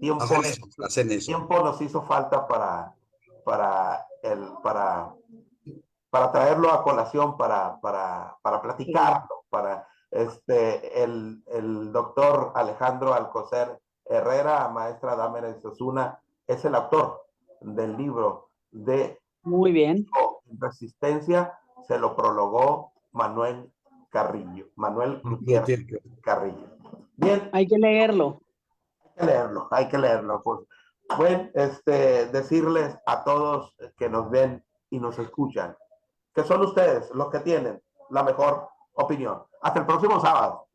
tiempo nos hizo falta para traerlo a colación, para platicarlo, para el doctor Alejandro Alcocer Herrera, maestra Damaris Osuna, es el autor del libro de Muy bien. Resistencia. Se lo prologó Manuel Gutiérrez Carrillo. Bien. Hay que leerlo. Hay que leerlo. Pues, bueno, decirles a todos que nos ven y nos escuchan que son ustedes los que tienen la mejor opinión. Hasta el próximo sábado.